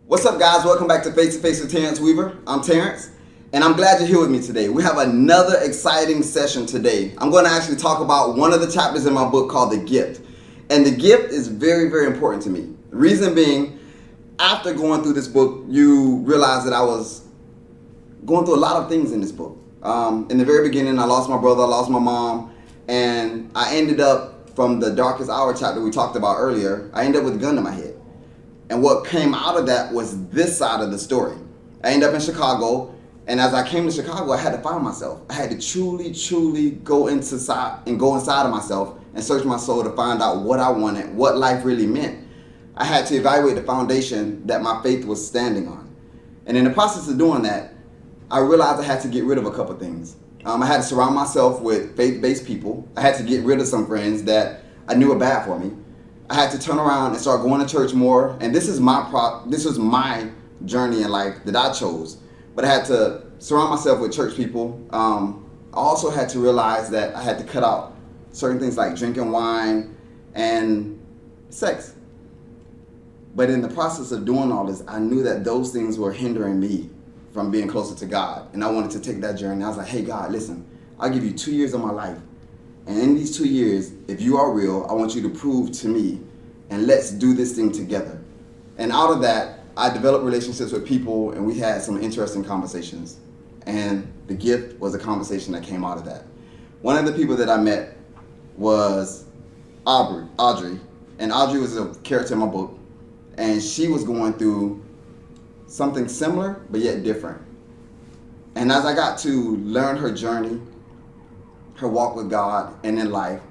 What's up, guys? Welcome back to Face with Terrence Weaver. I'm Terrence, and I'm glad you're here with me today. We have another exciting session today. I'm going to actually talk about one of the chapters in my book called The Gift. And the gift is very, very important to me. The reason being, after going through this book, you realize that I was going through a lot of things in this book. In the very beginning, I lost my brother, I lost my mom, and I ended up, from the darkest hour chapter we talked about earlier, I ended up with a gun to my head. And what came out of that was this side of the story. I ended up in Chicago, and as I came to Chicago, I had to find myself. I had to truly go inside of myself and search my soul to find out what I wanted, what life really meant. I had to evaluate the foundation that my faith was standing on. And in the process of doing that, I realized I had to get rid of a couple things. I had to surround myself with faith-based people. I had to get rid of some friends that I knew were bad for me. I had to turn around and start going to church more. And this was my journey in life that I chose. But I had to surround myself with church people. I also had to realize that I had to cut out certain things like drinking wine and sex. But in the process of doing all this, I knew that those things were hindering me from being closer to God. And I wanted to take that journey. I was like, hey, God, listen, I'll give you 2 years of my life. And in these 2 years, if you are real, I want you to prove to me, and let's do this thing together. And out of that, I developed relationships with people, and we had some interesting conversations. And the gift was a conversation that came out of that. One of the people that I met was Audrey. And Audrey was a character in my book. And she was going through something similar, but yet different. And as I got to learn her journey, her walk with God and in life,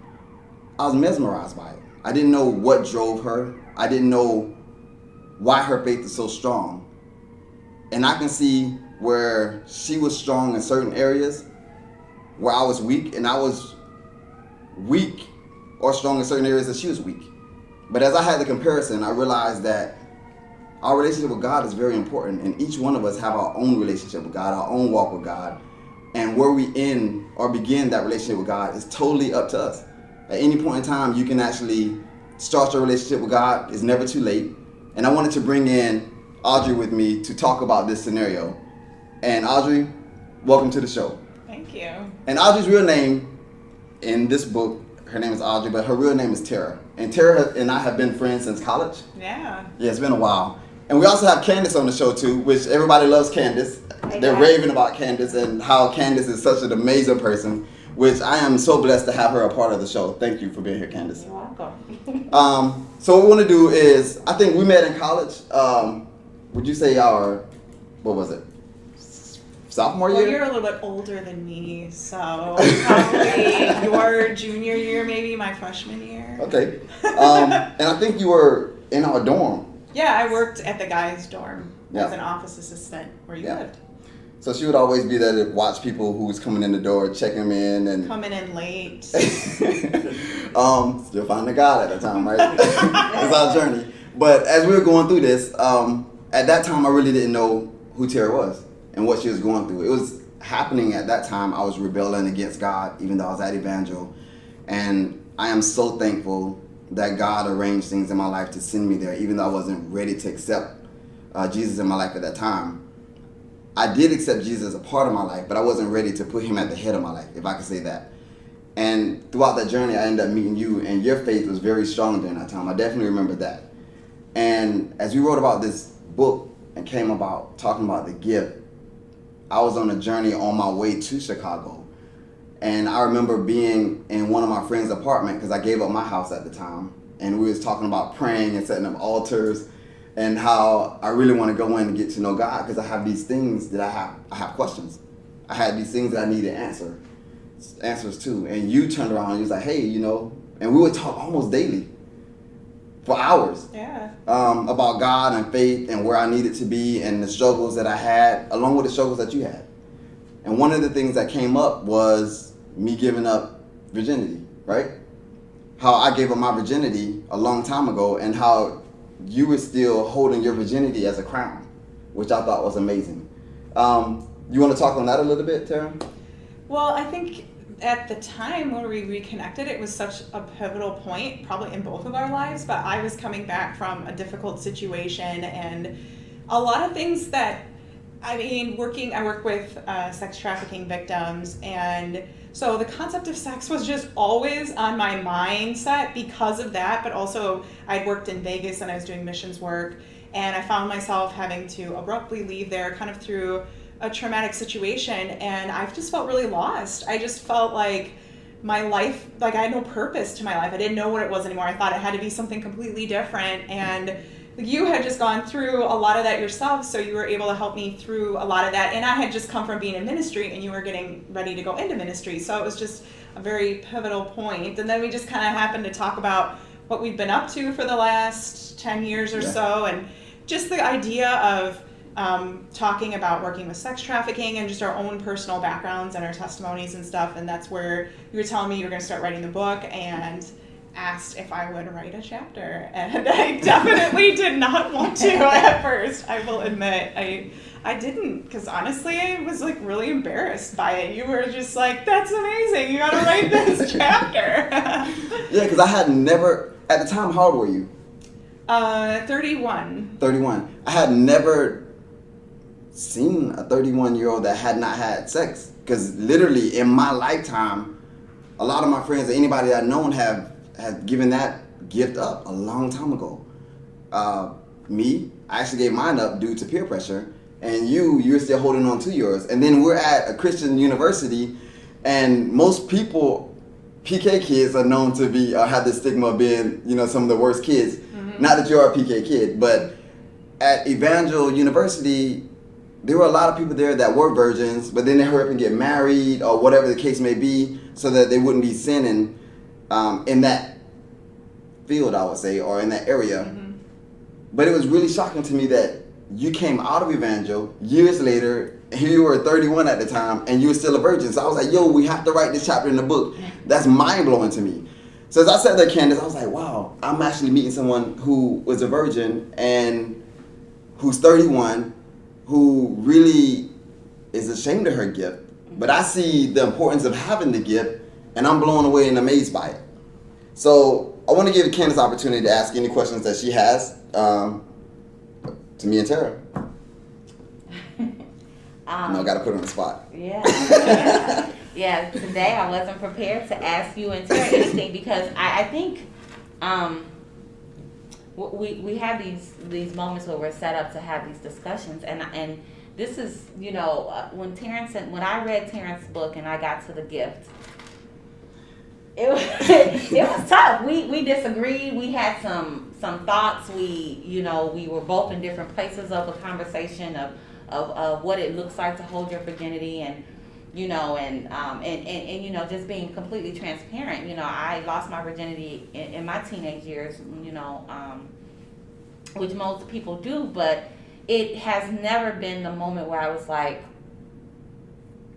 I was mesmerized by it. I didn't know what drove her. I didn't know why her faith is so strong. And I can see where she was strong in certain areas where I was weak, and I was weak or strong in certain areas that she was weak. But as I had the comparison, I realized that our relationship with God is very important, and each one of us have our own relationship with God, our own walk with God. And where we end or begin that relationship with God is totally up to us. At any point in time, you can actually start your relationship with God. It's never too late. And I wanted to bring in Audrey with me to talk about this scenario. And Audrey, welcome to the show. Thank you. And Audrey's real name in this book, her name is Audrey, but her real name is Tara. And Tara and I have been friends since college. Yeah. Yeah, it's been a while. And we also have Candace on the show too, which everybody loves Candace. They're raving about Candace and how Candace is such an amazing person, which I am so blessed to have her a part of the show. Thank you for being here, Candace. You're welcome. So what we want to do is, I think we met in college. Would you say our, what was it, sophomore year? Well, you're a little bit older than me, so probably your junior year, maybe my freshman year. Okay. And I think you were in our dorm. Yeah, I worked at the guys' dorm Yeah. as an office assistant where you lived. So she would always be there to watch people who was coming in the door, check them in, and Coming in late. still finding God at the time, right? It's our journey. But as we were going through this, at that time I really didn't know who Tara was and what she was going through. It was happening at that time. I was rebelling against God, even though I was at Evangel. And I am so thankful that God arranged things in my life to send me there, even though I wasn't ready to accept Jesus in my life at that time. I did accept Jesus as a part of my life, but I wasn't ready to put him at the head of my life, if I could say that. And throughout that journey, I ended up meeting you, and your faith was very strong during that time. I definitely remember that. And as we wrote about this book and came about talking about the gift, I was on a journey on my way to Chicago. And I remember being in one of my friend's apartment, because I gave up my house at the time, and we was talking about praying and setting up altars, and how I really want to go in and get to know God, because I have these things that I have questions. I had these things that I needed answers to. And you turned around and you was like, hey, and we would talk almost daily for hours. Yeah. About God and faith and where I needed to be and the struggles that I had, along with the struggles that you had. And one of the things that came up was me giving up virginity, right? How I gave up my virginity a long time ago, and how you were still holding your virginity as a crown, which I thought was amazing. You want to talk on that a little bit, Tara? Well, I think at the time when we reconnected, it was such a pivotal point, probably in both of our lives, but I was coming back from a difficult situation, and a lot of things that, I work with sex trafficking victims, and so the concept of sex was just always on my mindset because of that, but also I'd worked in Vegas and I was doing missions work, and I found myself having to abruptly leave there kind of through a traumatic situation, and I've just felt really lost. I just felt like my life, like I had no purpose to my life. I didn't know what it was anymore. I thought it had to be something completely different, and you had just gone through a lot of that yourself, so you were able to help me through a lot of that. And I had just come from being in ministry, and you were getting ready to go into ministry, so it was just a very pivotal point. And then we just kind of happened to talk about what we've been up to for the last 10 years or so, and just the idea of talking about working with sex trafficking and just our own personal backgrounds and our testimonies and stuff. And that's where you were telling me you were going to start writing the book, and asked if I would write a chapter, and I definitely did not want to at first. I will admit I didn't, because honestly I was like really embarrassed by it. You were just like, that's amazing, you gotta write this chapter. Yeah, because I had never, at the time, how old were you? 31. 31. I had never seen a 31-year-old that had not had sex, because literally in my lifetime, a lot of my friends or anybody that I've known have given that gift up a long time ago. Me, I actually gave mine up due to peer pressure, and you're still holding on to yours. And then we're at a Christian university, and most people, PK kids, are known to be have the stigma of being, some of the worst kids. Mm-hmm. Not that you're a PK kid, but at Evangel University, there were a lot of people there that were virgins, but then they hurry up and get married or whatever the case may be, so that they wouldn't be sinning in that field, I would say, or in that area. Mm-hmm. But it was really shocking to me that you came out of Evangel years later, and you were 31 at the time, and you were still a virgin. So I was like, yo, we have to write this chapter in the book. That's mind-blowing to me. So as I said there, Candace, I was like, wow, I'm actually meeting someone who was a virgin and who's 31, who really is ashamed of her gift. But I see the importance of having the gift, and I'm blown away and amazed by it. So I want to give Candace the opportunity to ask any questions that she has to me and Tara. I got to put her on the spot. Yeah. Yeah, today I wasn't prepared to ask you and Tara anything, because I think we have these moments where we're set up to have these discussions, and this is, when I read Terrence's book and I got to the gift, it was tough. We disagreed. We had some thoughts. We were both in different places of the conversation of what it looks like to hold your virginity, and just being completely transparent. I lost my virginity in my teenage years, which most people do, but it has never been the moment where I was like,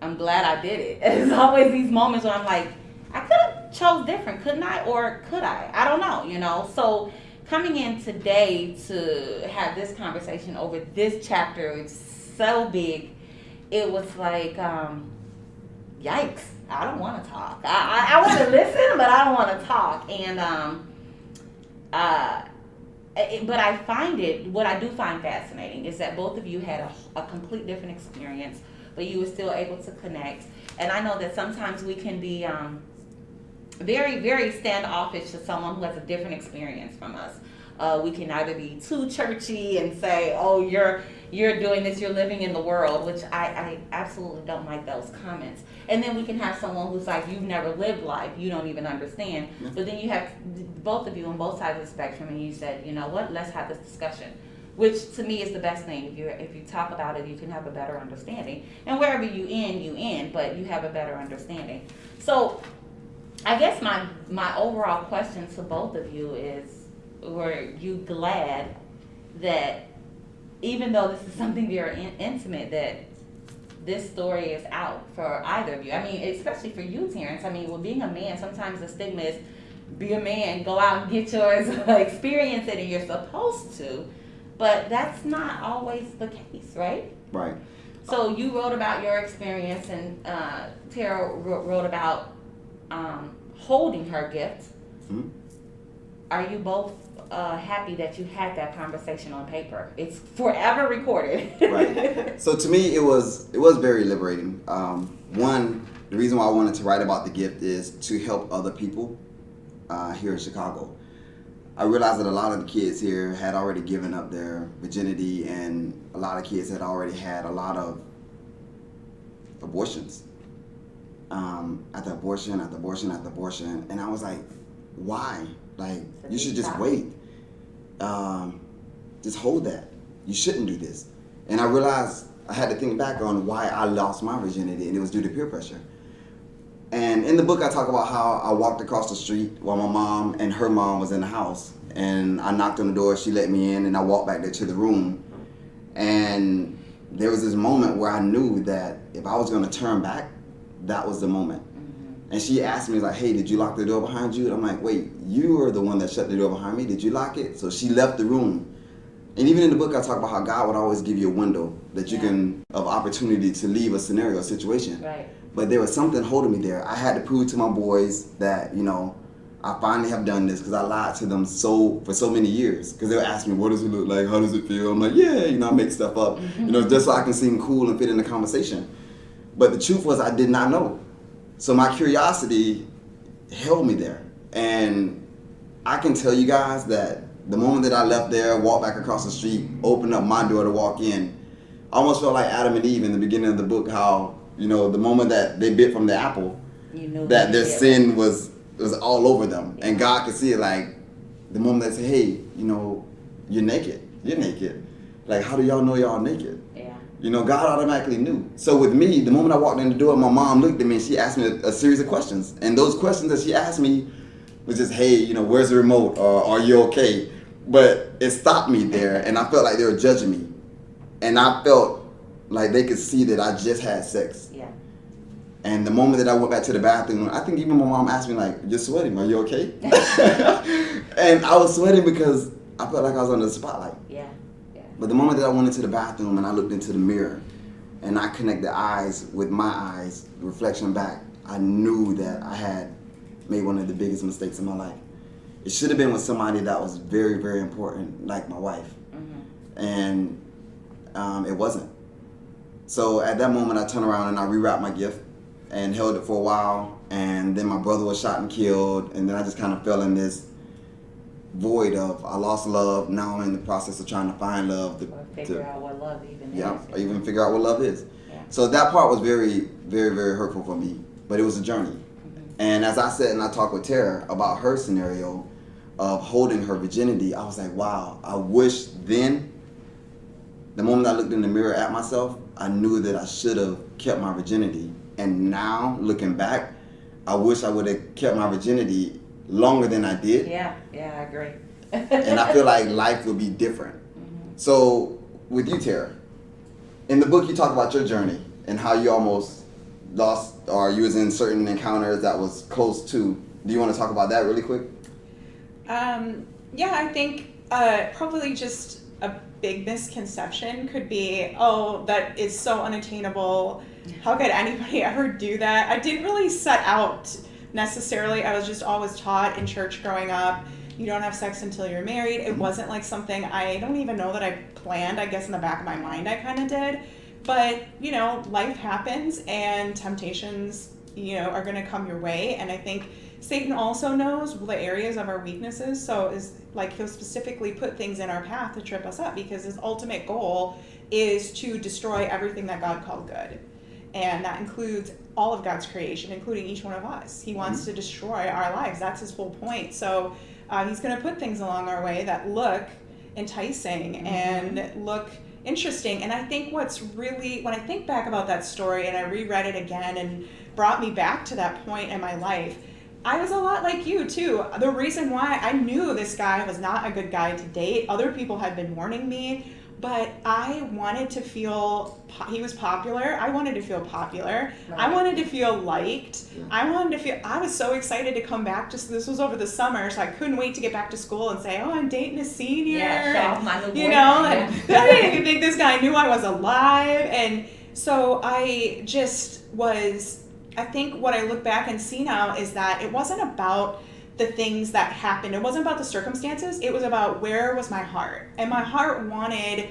I'm glad I did it. There's always these moments when I'm like, I could have chose different, couldn't I? Or could I? I don't know, So coming in today to have this conversation over this chapter, it's so big. It was like, yikes, I don't want to talk. I want to listen, but I don't want to talk. And but I find what I do find fascinating is that both of you had a complete different experience, but you were still able to connect. And I know that sometimes we can be very, very standoffish to someone who has a different experience from us. We can either be too churchy and say, oh, you're doing this, you're living in the world, which I absolutely don't like those comments. And then we can have someone who's like, you've never lived life, you don't even understand. Mm-hmm. But then you have both of you on both sides of the spectrum, and you said, you know what, let's have this discussion, which to me is the best thing. If you talk about it, you can have a better understanding. And wherever you end, but you have a better understanding. So I guess my overall question to both of you is, were you glad that even though this is something very intimate, that this story is out for either of you? I mean, especially for you, Terrence. I mean, well, being a man, sometimes the stigma is, be a man, go out and get yours, experience it, and you're supposed to. But that's not always the case, right? Right. So you wrote about your experience, and Tara wrote about holding her gift. Mm-hmm. are you both happy that you had that conversation on paper? It's forever recorded. Right. So to me, it was very liberating. One, the reason why I wanted to write about the gift is to help other people here in Chicago. I realized that a lot of the kids here had already given up their virginity, and a lot of kids had already had a lot of abortions. After abortion, after abortion, after abortion. And I was like, why? Like, you should just wait. Just hold that. You shouldn't do this. And I realized I had to think back on why I lost my virginity, and it was due to peer pressure. And in the book, I talk about how I walked across the street while my mom and her mom was in the house. And I knocked on the door, she let me in, and I walked back there to the room. And there was this moment where I knew that if I was going to turn back, that was the moment. Mm-hmm. And she asked me, like, hey, did you lock the door behind you? And I'm like, wait, you were the one that shut the door behind me. Did you lock it? So she left the room. And even in the book, I talk about how God would always give you a window that you can, of opportunity to leave a scenario, a situation. Right. But there was something holding me there. I had to prove to my boys that, you know, I finally have done this, because I lied to them for so many years. Because they'll ask me, what does it look like? How does it feel? I'm like, yeah, you know, I make stuff up, you know, just so I can seem cool and fit in the conversation. But the truth was, I did not know. So my curiosity held me there. And I can tell you guys that the moment that I left there, walked back across the street, opened up my door to walk in, I almost felt like Adam and Eve in the beginning of the book, how, you know, the moment that they bit from the apple, you knew that their sin was all over them. Yeah. And God could see it, like, the moment they say, hey, you know, you're naked. You're naked. Like, how do y'all know y'all naked? Yeah. You know, God automatically knew. So with me, the moment I walked in the door, my mom looked at me and she asked me a series of questions. And those questions that she asked me was just, hey, you know, where's the remote? Or are you okay? But it stopped me there, and I felt like they were judging me. And I felt like they could see that I just had sex. Yeah. And the moment that I went back to the bathroom, I think even my mom asked me, like, you're sweating, are you okay? And I was sweating because I felt like I was under the spotlight. Yeah. Yeah. But the moment that I went into the bathroom and I looked into the mirror and I connected eyes with my eyes, reflection back, I knew that I had made one of the biggest mistakes in my life. It should have been with somebody that was very, very important, like my wife. Mm-hmm. And it wasn't. So at that moment, I turned around and I rewrapped my gift and held it for a while. And then my brother was shot and killed. And then I just kind of fell in this void of, I lost love. Now I'm in the process of trying to find love. Or figure out what love even is. Yeah, or even figure out what love is. Yeah. So that part was very, very, very hurtful for me. But it was a journey. Mm-hmm. And as I sat and I talked with Tara about her scenario of holding her virginity, I was like, wow, I wish then, the moment I looked in the mirror at myself, I knew that I should have kept my virginity. And now, looking back, I wish I would have kept my virginity longer than I did. Yeah, I agree. And I feel like life would be different. Mm-hmm. So, with you, Tara, in the book you talk about your journey and how you almost lost, or you was in certain encounters that was close to. Do you want to talk about that really quick? Yeah, I think probably just a big misconception could be, oh, that is so unattainable. How could anybody ever do that? I didn't really set out necessarily. I was just always taught in church growing up, you don't have sex until you're married. It wasn't like something, I don't even know that I planned. I guess in the back of my mind I kind of did. But, you know, life happens and temptations, you know, are going to come your way. And I think Satan also knows the areas of our weaknesses, so is like he'll specifically put things in our path to trip us up, because his ultimate goal is to destroy everything that God called good. And that includes all of God's creation, including each one of us. He wants to destroy our lives. That's his whole point. So he's going to put things along our way that look enticing and look interesting. And I think what's really, when I think back about that story and I reread it again and brought me back to that point in my life, I was a lot like you too. The reason why I knew this guy was not a good guy to date, other people had been warning me, but I wanted to feel, he was popular, I wanted to feel popular, right. I wanted to feel liked, I was so excited to come back, this was over the summer, so I couldn't wait to get back to school and say, oh, I'm dating a senior, yeah, my new you know, and I didn't even think this guy knew I was alive, and so I just was, I think what I look back and see now is that it wasn't about the things that happened. It wasn't about the circumstances. It was about where was my heart. And my heart wanted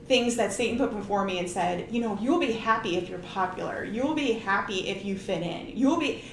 things that Satan put before me and said, you know, you'll be happy if you're popular. You'll be happy if you fit in.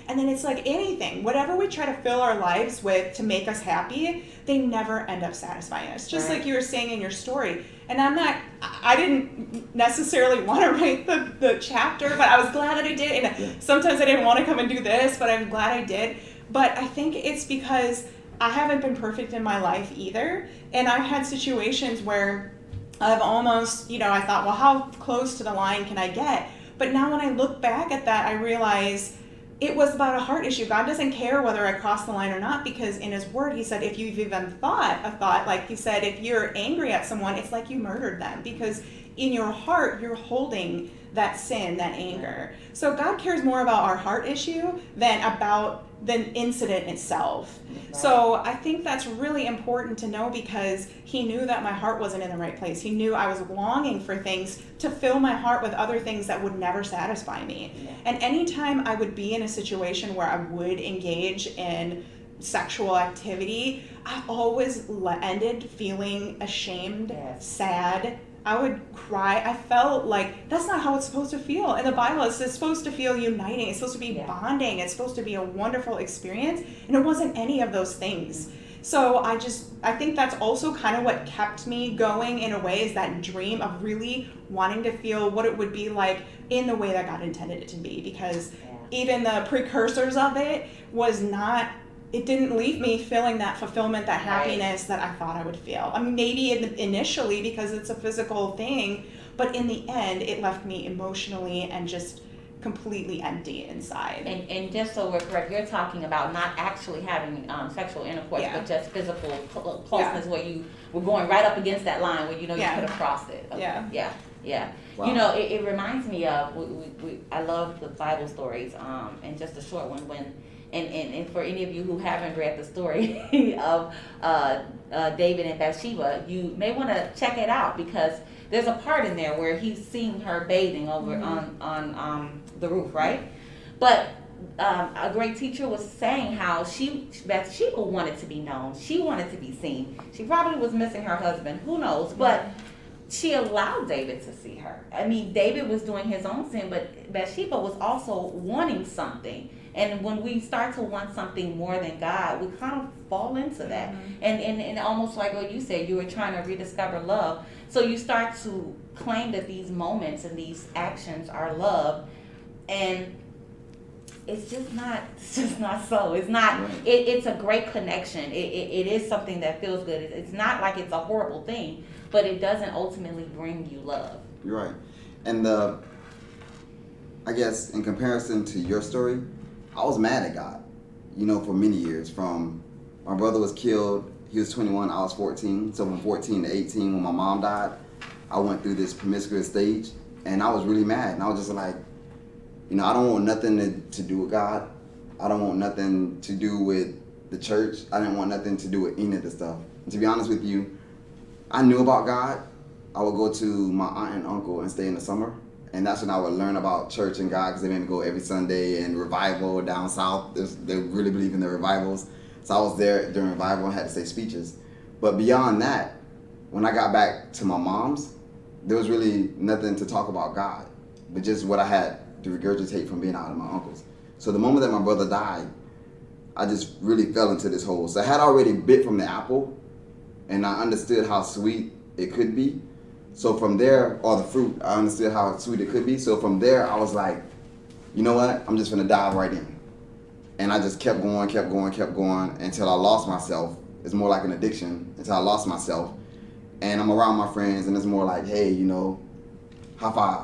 And then it's like anything, whatever we try to fill our lives with to make us happy, they never end up satisfying us. Just like you were saying in your story. And I didn't necessarily want to write the chapter, but I was glad that I did. And sometimes I didn't want to come and do this, but I'm glad I did. But I think it's because I haven't been perfect in my life either. And I've had situations where I've almost, I thought, well, how close to the line can I get? But now when I look back at that, I realize it was about a heart issue. God doesn't care whether I cross the line or not, because in his word, he said, if you've even thought a thought, like he said, if you're angry at someone, it's like you murdered them, because in your heart, you're holding that sin, that anger. So God cares more about our heart issue than about the incident itself. Right. So I think that's really important to know, because he knew that my heart wasn't in the right place. He knew I was longing for things to fill my heart with other things that would never satisfy me. Yeah. And anytime I would be in a situation where I would engage in sexual activity, I always ended feeling ashamed, sad. I would cry. I felt like that's not how it's supposed to feel. In the Bible, it's supposed to feel uniting. It's supposed to be bonding. It's supposed to be a wonderful experience. And it wasn't any of those things. So I think that's also kind of what kept me going in a way, is that dream of really wanting to feel what it would be like in the way that God intended it to be. Because even the precursors of it it didn't leave me feeling that fulfillment, that happiness that I thought I would feel. I mean, maybe initially because it's a physical thing, but in the end, it left me emotionally and just completely empty inside. And just so we're correct, you're talking about not actually having sexual intercourse, but just physical closeness, where you were going right up against that line where you could have crossed it. Okay. Yeah. Wow. It reminds me of, I love the Bible stories, and just a short one when. And for any of you who haven't read the story of David and Bathsheba, you may want to check it out, because there's a part in there where he's seeing her bathing over on the roof, right? But a great teacher was saying how Bathsheba wanted to be known. She wanted to be seen. She probably was missing her husband. Who knows? But she allowed David to see her. I mean, David was doing his own sin, but Bathsheba was also wanting something. And when we start to want something more than God, we kind of fall into that. And almost like what you said, you were trying to rediscover love. So you start to claim that these moments and these actions are love. And it's just not so. It's not, it's a great connection. It is something that feels good. It's not like it's a horrible thing, but it doesn't ultimately bring you love. You're right. And I guess in comparison to your story, I was mad at God, for many years. From my brother was killed, he was 21, I was 14. So from 14 to 18, when my mom died, I went through this promiscuous stage, and I was really mad. And I was just like, I don't want nothing to do with God. I don't want nothing to do with the church. I didn't want nothing to do with any of this stuff. And to be honest with you, I knew about God. I would go to my aunt and uncle and stay in the summer. And that's when I would learn about church and God, because they made me go every Sunday, and revival down south. They really believe in the revivals. So I was there during revival and had to say speeches. But beyond that, when I got back to my mom's, there was really nothing to talk about God, but just what I had to regurgitate from being out of my uncle's. So the moment that my brother died, I just really fell into this hole. So I had already bit from the apple, and I understood how sweet it could be. So from there, or the fruit, I understood how sweet it could be. So from there, I was like, you know what? I'm just gonna dive right in. And I just kept going until I lost myself. It's more like an addiction, until I lost myself. And I'm around my friends, and it's more like, hey, high five.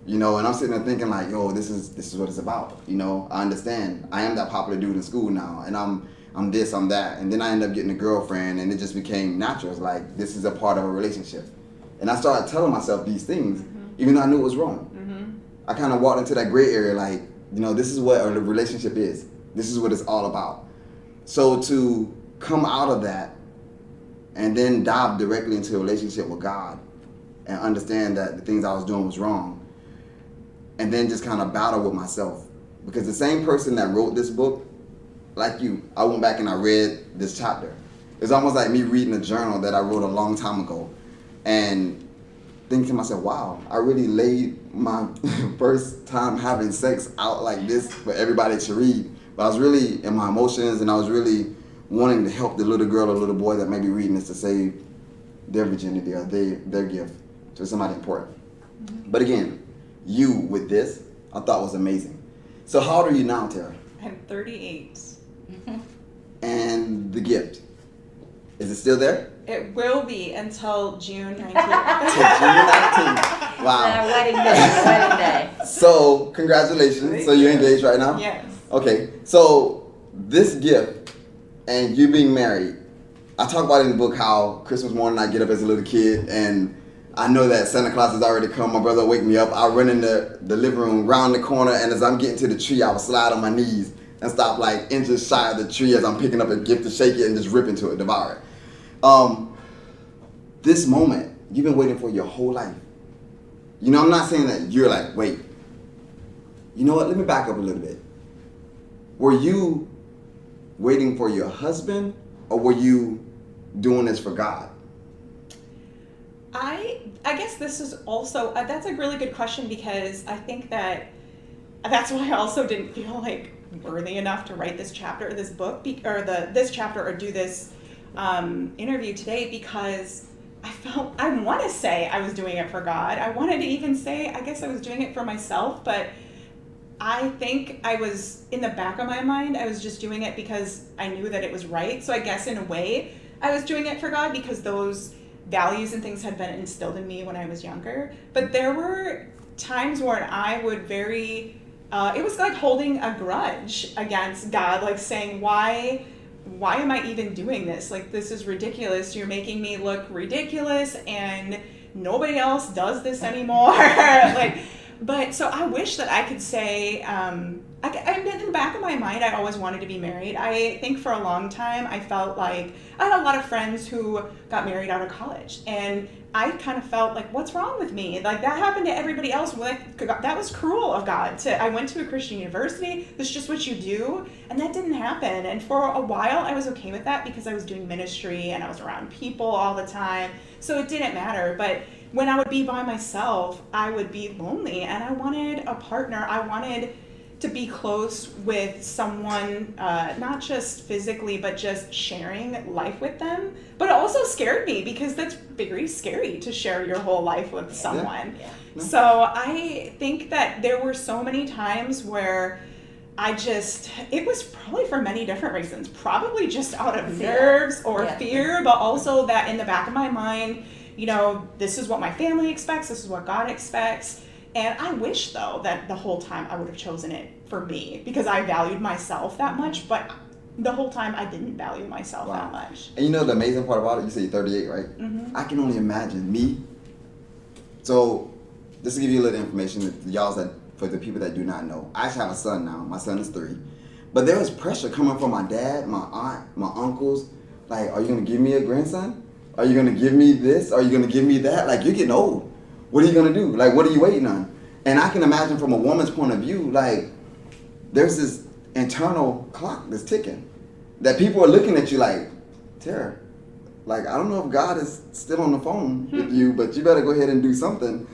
And I'm sitting there thinking like, yo, this is what it's about. I understand. I am that popular dude in school now, and I'm this, I'm that. And then I ended up getting a girlfriend, and it just became natural. It's like, this is a part of a relationship. And I started telling myself these things, even though I knew it was wrong. I kind of walked into that gray area like, this is what a relationship is. This is what it's all about. So to come out of that and then dive directly into a relationship with God and understand that the things I was doing was wrong, and then just kind of battle with myself. Because the same person that wrote this book like you, I went back and I read this chapter. It's almost like me reading a journal that I wrote a long time ago, and thinking to myself, wow, I really laid my first time having sex out like this for everybody to read. But I was really in my emotions, and I was really wanting to help the little girl or little boy that may be reading this to save their virginity or their gift to somebody important. Mm-hmm. But again, you with this, I thought was amazing. So how old are you now, Tara? I'm 38. Mm-hmm. And the gift, is it still there? It will be until June 19th. Till June 19th. Wow. Wedding day. So, congratulations. So you're engaged right now? Yes. Okay. So, this gift and you being married, I talk about in the book how Christmas morning I get up as a little kid and I know that Santa Claus has already come. My brother will wake me up. I run in the living room, round the corner, and as I'm getting to the tree, I will slide on my knees and stop like inches shy of the tree as I'm picking up a gift to shake it and just rip into it, devour it. This moment, you've been waiting for your whole life. You know, I'm not saying that you're like, wait, you know what, let me back up a little bit. Were you waiting for your husband or were you doing this for God? I guess this is also, that's a really good question because I think that's why I also didn't feel like worthy enough to write this chapter, this book, this chapter or do this interview today because I want to say I was doing it for God. I wanted to even say, I guess I was doing it for myself, but I think I was, in the back of my mind, I was just doing it because I knew that it was right. So I guess in a way, I was doing it for God because those values and things had been instilled in me when I was younger. But there were times where I would it was like holding a grudge against God, like saying, why am I even doing this? Like, this is ridiculous. You're making me look ridiculous and nobody else does this anymore. But so I wish that I could say, in the back of my mind, I always wanted to be married. I think for a long time, I felt like I had a lot of friends who got married out of college. And I kind of felt like, what's wrong with me? Like, that happened to everybody else. That was cruel of God. I went to a Christian university. That's just what you do. And that didn't happen. And for a while, I was okay with that because I was doing ministry and I was around people all the time. So it didn't matter. But when I would be by myself, I would be lonely. And I wanted a partner. I wanted to be close with someone, not just physically, but just sharing life with them. But it also scared me because that's very scary to share your whole life with someone. Yeah. Yeah. So I think that there were so many times where it was probably for many different reasons, probably just out of nerves or fear, but also that in the back of my mind, you know, this is what my family expects, this is what God expects. And I wish, though, that the whole time I would have chosen it for me because I valued myself that much, but the whole time I didn't value myself that much. And you know the amazing part about it? You say you're 38, right? Mm-hmm. I can only imagine me. So, just to give you a little information, for the people that do not know, I actually have a son now. My son is 3. But there was pressure coming from my dad, my aunt, my uncles. Like, are you going to give me a grandson? Are you going to give me this? Are you going to give me that? Like, you're getting old. What are you going to do? Like, what are you waiting on? And I can imagine from a woman's point of view, like, there's this internal clock that's ticking. That people are looking at you like, Tara, like, I don't know if God is still on the phone with you, but you better go ahead and do something.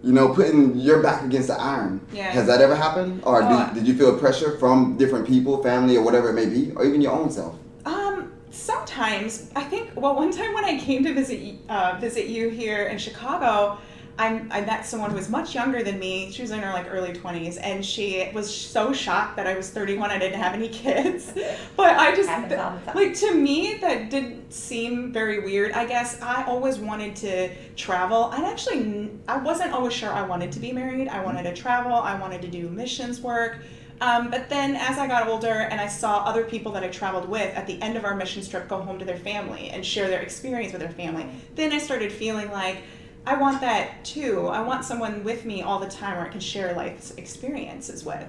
You know, putting your back against the iron. Yeah. Has that ever happened? Or did you feel pressure from different people, family, or whatever it may be? Or even your own self? Sometimes. I think, one time when I came to visit you here in Chicago, I met someone who was much younger than me. She was in her early 20s, and she was so shocked that I was 31. I didn't have any kids, but I just to me that didn't seem very weird. I guess I always wanted to travel. I wasn't always sure I wanted to be married. I wanted to travel. I wanted to do missions work. But then as I got older and I saw other people that I traveled with at the end of our mission trip go home to their family and share their experience with their family, then I started feeling like I want that too. I want someone with me all the time where I can share life's experiences with.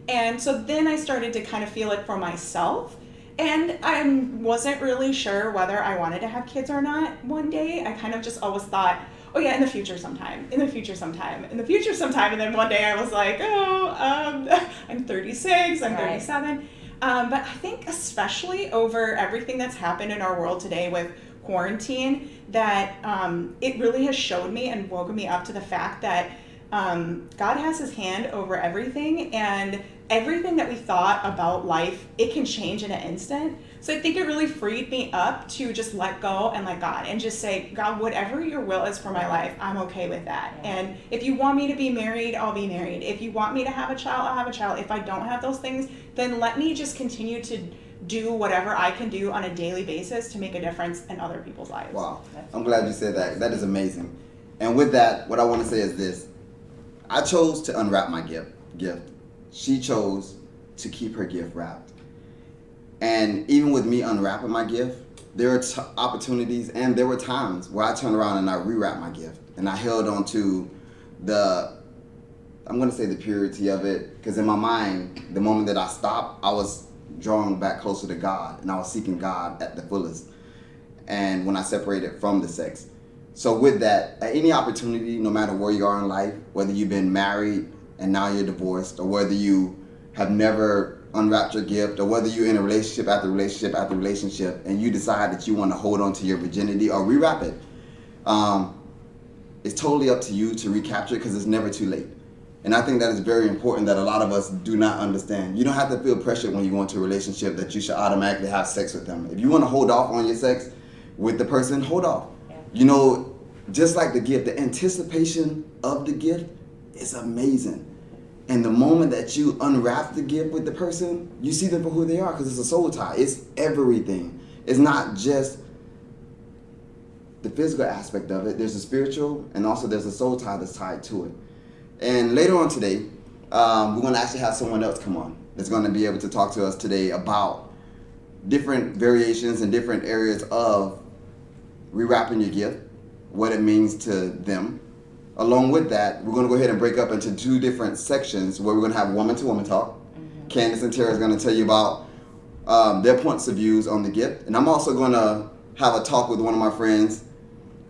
And so then I started to kind of feel it for myself. And I wasn't really sure whether I wanted to have kids or not one day. I kind of just always thought, oh yeah, in the future sometime. And then one day I was like, I'm 36, I'm 37. But I think especially over everything that's happened in our world today with quarantine, that it really has showed me and woken me up to the fact that God has his hand over everything, and everything that we thought about life, it can change in an instant. So I think it really freed me up to just let go and let God and just say, God, whatever your will is for my life, I'm okay with that. And if you want me to be married, I'll be married. If you want me to have a child, I'll have a child. If I don't have those things, then let me just continue to do whatever I can do on a daily basis to make a difference in other people's lives. Wow. I'm glad you said that. That is amazing. And with that, what I want to say is this. I chose to unwrap my gift. She chose to keep her gift wrapped. And even with me unwrapping my gift, there are opportunities and there were times where I turned around and I rewrapped my gift. And I held on to I'm going to say the purity of it, because in my mind, the moment that I stopped, I was drawing back closer to God and I was seeking God at the fullest. And when I separated from the sex. So with that, at any opportunity, no matter where you are in life, whether you've been married and now you're divorced, or whether you have never unwrapped your gift, or whether you're in a relationship after relationship after relationship and you decide that you want to hold on to your virginity or rewrap it, it's totally up to you to recapture it, because it's never too late. And I think that is very important that a lot of us do not understand. You don't have to feel pressure when you go into a relationship that you should automatically have sex with them. If you want to hold off on your sex with the person, hold off. You know, just like the gift, the anticipation of the gift is amazing. And the moment that you unwrap the gift with the person, you see them for who they are, because it's a soul tie. It's everything. It's not just the physical aspect of it. There's a spiritual, and also there's a soul tie that's tied to it. And later on today, we're going to actually have someone else come on that's going to be able to talk to us today about different variations and different areas of rewrapping your gift, what it means to them. Along with that, we're going to go ahead and break up into two different sections where we're going to have woman-to-woman talk. Candace and Tara is going to tell you about their points of views on the gift. And I'm also going to have a talk with one of my friends,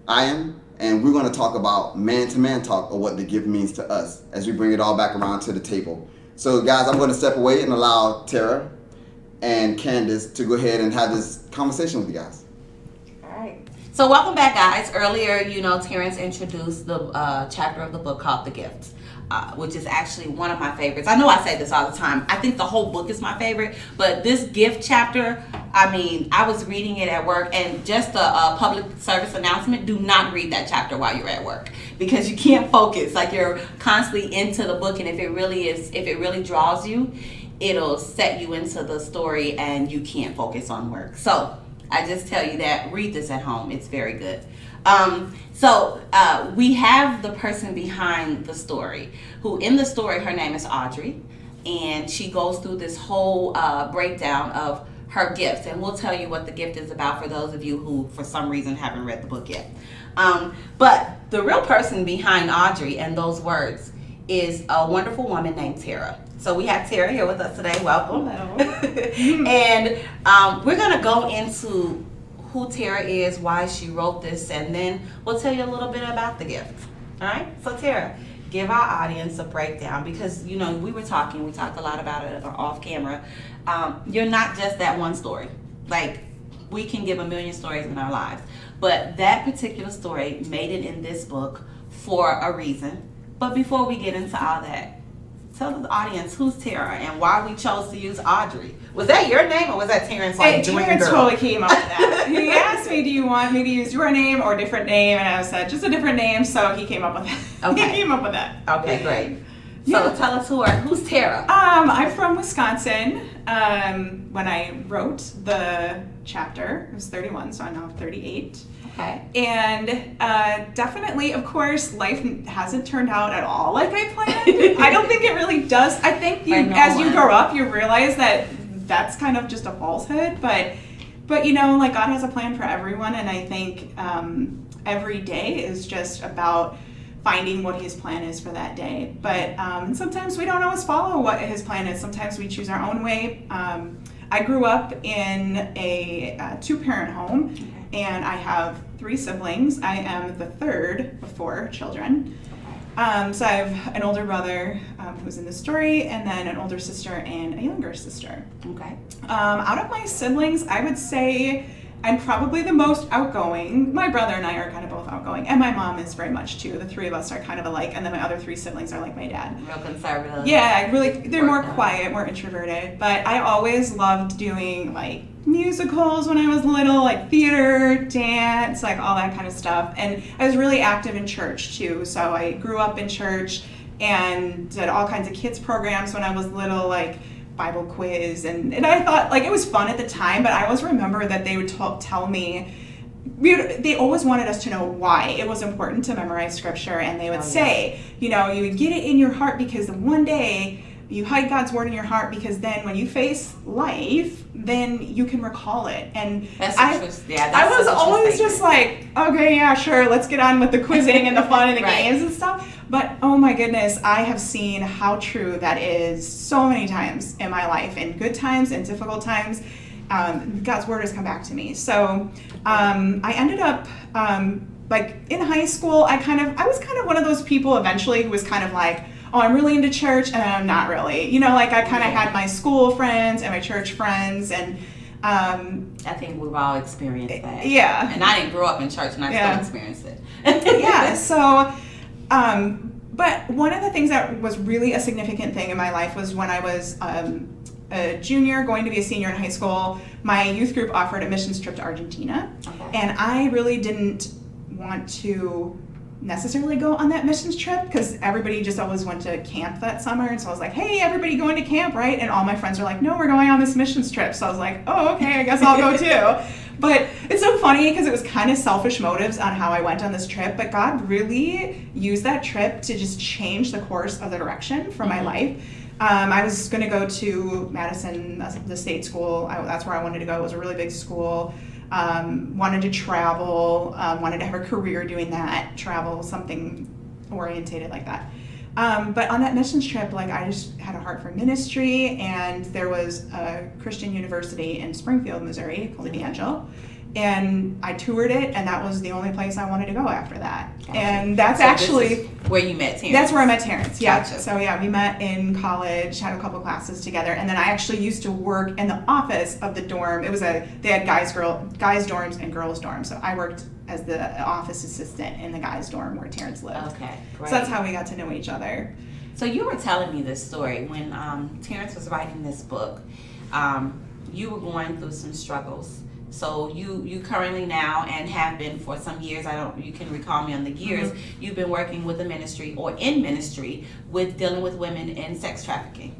Ian, and we're going to talk about man-to-man talk, or what the gift means to us, as we bring it all back around to the table. So guys, I'm going to step away and allow Tara and Candace to go ahead and have this conversation with you guys. So welcome back, guys. Earlier, Terrence introduced the chapter of the book called The Gift, which is actually one of my favorites. I know I say this all the time. I think the whole book is my favorite, but this gift chapter, I was reading it at work, and just a public service announcement, do not read that chapter while you're at work, because you can't focus. Like, you're constantly into the book, and if it really draws you, it'll set you into the story and you can't focus on work. So I just tell you that, read this at home. It's very good. So we have the person behind the story, who in the story, her name is Audrey, and she goes through this whole breakdown of her gifts. And we'll tell you what the gift is about for those of you who, for some reason, haven't read the book yet. But the real person behind Audrey and those words is a wonderful woman named Tara. So we have Tara here with us today. Welcome. Hello. And we're going to go into who Tara is, why she wrote this, and then we'll tell you a little bit about the gift. All right? So Tara, give our audience a breakdown, because, we talked a lot about it off camera. You're not just that one story. Like, we can give a million stories in our lives, but that particular story made it in this book for a reason. But before we get into all that, tell the audience who's Tara and why we chose to use Audrey. Was that your name, or was that Terrence? Terrence totally came up with that. He asked me, do you want me to use your name or a different name? And I said, just a different name. So he came up with that. Okay. He came up with that. Okay, great. So tell us who's Tara. I'm from Wisconsin. When I wrote the chapter, I was 31, so I'm now 38. Okay. And definitely, of course, life hasn't turned out at all like I planned. I don't think it really does. I think as you grow up, you realize that that's kind of just a falsehood. But like, God has a plan for everyone, and I think every day is just about finding what his plan is for that day. But and sometimes we don't always follow what his plan is. Sometimes we choose our own way. I grew up in a two-parent home, and I have 3 siblings. I am the third of 4 children. So I have an older brother who's in the story, and then an older sister and a younger sister. Okay. Out of my siblings, I would say I'm probably the most outgoing. My brother and I are kind of both outgoing, and my mom is very much too. The three of us are kind of alike, and then my other three siblings are like my dad. Real conservative. Yeah, really, they're more quiet, more introverted. But I always loved doing like musicals when I was little, like theater, dance, like all that kind of stuff. And I was really active in church too. So I grew up in church and did all kinds of kids programs when I was little, like Bible quiz. And I thought like it was fun at the time, but I always remember that they would tell me, they always wanted us to know why it was important to memorize scripture. And they would say, you know, you would get it in your heart because one day you hide God's word in your heart, because then when you face life, then you can recall it. And I was always just like, okay, yeah, sure, let's get on with the quizzing and the fun and the games and stuff. But oh my goodness, I have seen how true that is so many times in my life, in good times and difficult times. God's word has come back to me. So I ended up like in high school, I was kind of one of those people eventually who was kind of like, oh, I'm really into church, and I'm not really. You know, like I kind of had my school friends and my church friends, and I think we've all experienced that. Yeah. And I didn't grow up in church, and I still experienced it. Yeah. So, but one of the things that was really a significant thing in my life was when I was a junior, going to be a senior in high school. My youth group offered a missions trip to Argentina, and I really didn't want to necessarily go on that missions trip because everybody just always went to camp that summer. And so I was like, hey, everybody going to camp, right? And all my friends are like, no, we're going on this missions trip. So I was like, oh, okay, I guess I'll go too. But it's so funny because it was kind of selfish motives on how I went on this trip, but God really used that trip to just change the course of the direction for my life. I was going to go to Madison, the state school. That's where I wanted to go. It was a really big school. Wanted to travel, wanted to have a career doing that, travel, something orientated like that. But on that missions trip, like I just had a heart for ministry, and there was a Christian university in Springfield, Missouri called Evangel. And I toured it, and that was the only place I wanted to go after that. Gotcha. And that's so actually where you met Terrence. That's where I met Terrence. Yeah. Gotcha. So yeah, we met in college, had a couple classes together, and then I actually used to work in the office of the dorm. They had guys dorms and girls dorms. So I worked as the office assistant in the guys dorm where Terrence lived. Okay, great. So that's how we got to know each other. So you were telling me this story when Terrence was writing this book. You were going through some struggles. So you currently now, and have been for some years, you can recall me on the years, you've been working with the ministry or in ministry with dealing with women in sex trafficking.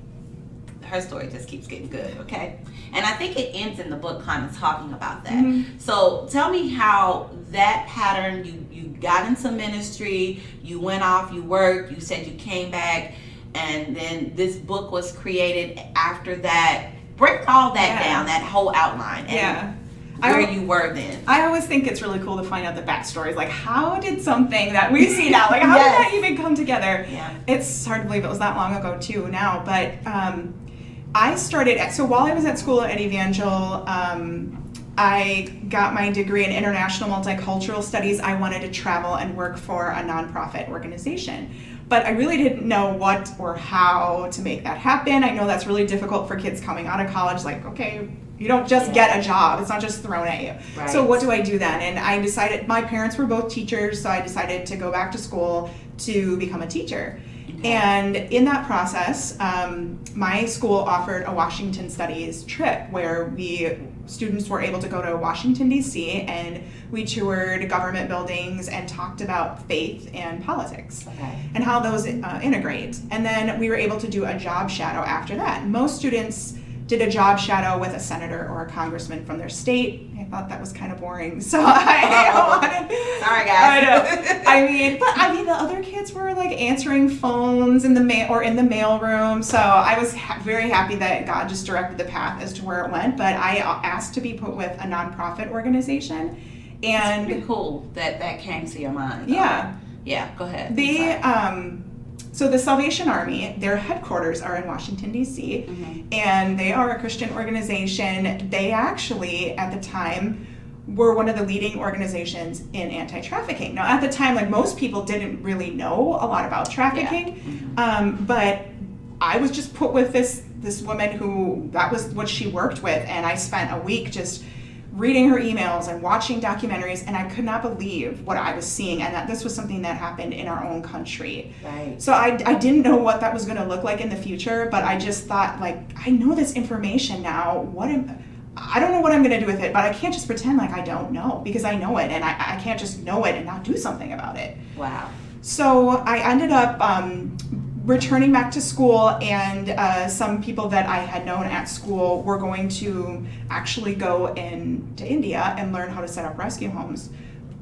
Her story just keeps getting good, okay? And I think it ends in the book kind of talking about that. So tell me how that pattern, you got into ministry, you went off, you worked, you said you came back, and then this book was created after that. Break all that down, that whole outline. And where you were then. I always think it's really cool to find out the backstories. Like, how did something that we see now, like, how did that even come together? Yeah. It's hard to believe it was that long ago, too, now. But I started, so while I was at school at Evangel, I got my degree in international multicultural studies. I wanted to travel and work for a nonprofit organization. But I really didn't know what or how to make that happen. I know that's really difficult for kids coming out of college. Like, okay, you don't just get a job. It's not just thrown at you. Right. So what do I do then? And I decided, my parents were both teachers, so I decided to go back to school to become a teacher. Okay. And in that process, my school offered a Washington Studies trip where students were able to go to Washington, D.C., and we toured government buildings and talked about faith and politics and how those integrate. And then we were able to do a job shadow after that. Most students did a job shadow with a senator or a congressman from their state. I thought that was kind of boring, so I wanted. Sorry, guys. I know. The other kids were like answering phones in the mail room. So I was very happy that God just directed the path as to where it went. But I asked to be put with a nonprofit organization, and it's pretty cool that came to your mind. Yeah. Yeah. Go ahead. So the Salvation Army, their headquarters are in Washington, D.C., and they are a Christian organization. They actually, at the time, were one of the leading organizations in anti-trafficking. Now, at the time, like most people didn't really know a lot about trafficking, but I was just put with this woman who, that was what she worked with, and I spent a week just reading her emails and watching documentaries, and I could not believe what I was seeing, and that this was something that happened in our own country. Right. So I didn't know what that was going to look like in the future, but I just thought, like, I know this information now. I don't know what I'm going to do with it, but I can't just pretend like I don't know, because I know it, and I can't just know it and not do something about it. Wow. So I ended up returning back to school, and some people that I had known at school were going to actually go to India and learn how to set up rescue homes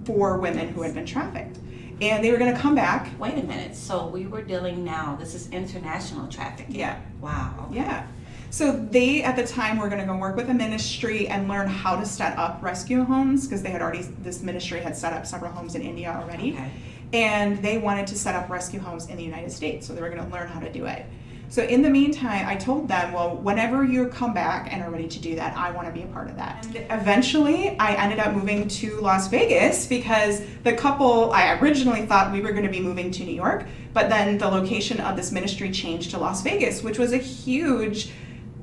for women who had been trafficked. And they were going to come back. Wait a minute. So we were dealing now, this is international trafficking. Yeah. Wow. Okay. Yeah. So they, at the time, were going to go work with a ministry and learn how to set up rescue homes, because this ministry had set up several homes in India already. Okay. And they wanted to set up rescue homes in the United States, so they were going to learn how to do it. So in the meantime, I told them, well, whenever you come back and are ready to do that, I want to be a part of that. And eventually, I ended up moving to Las Vegas, because the couple, I originally thought we were going to be moving to New York, but then the location of this ministry changed to Las Vegas, which was a huge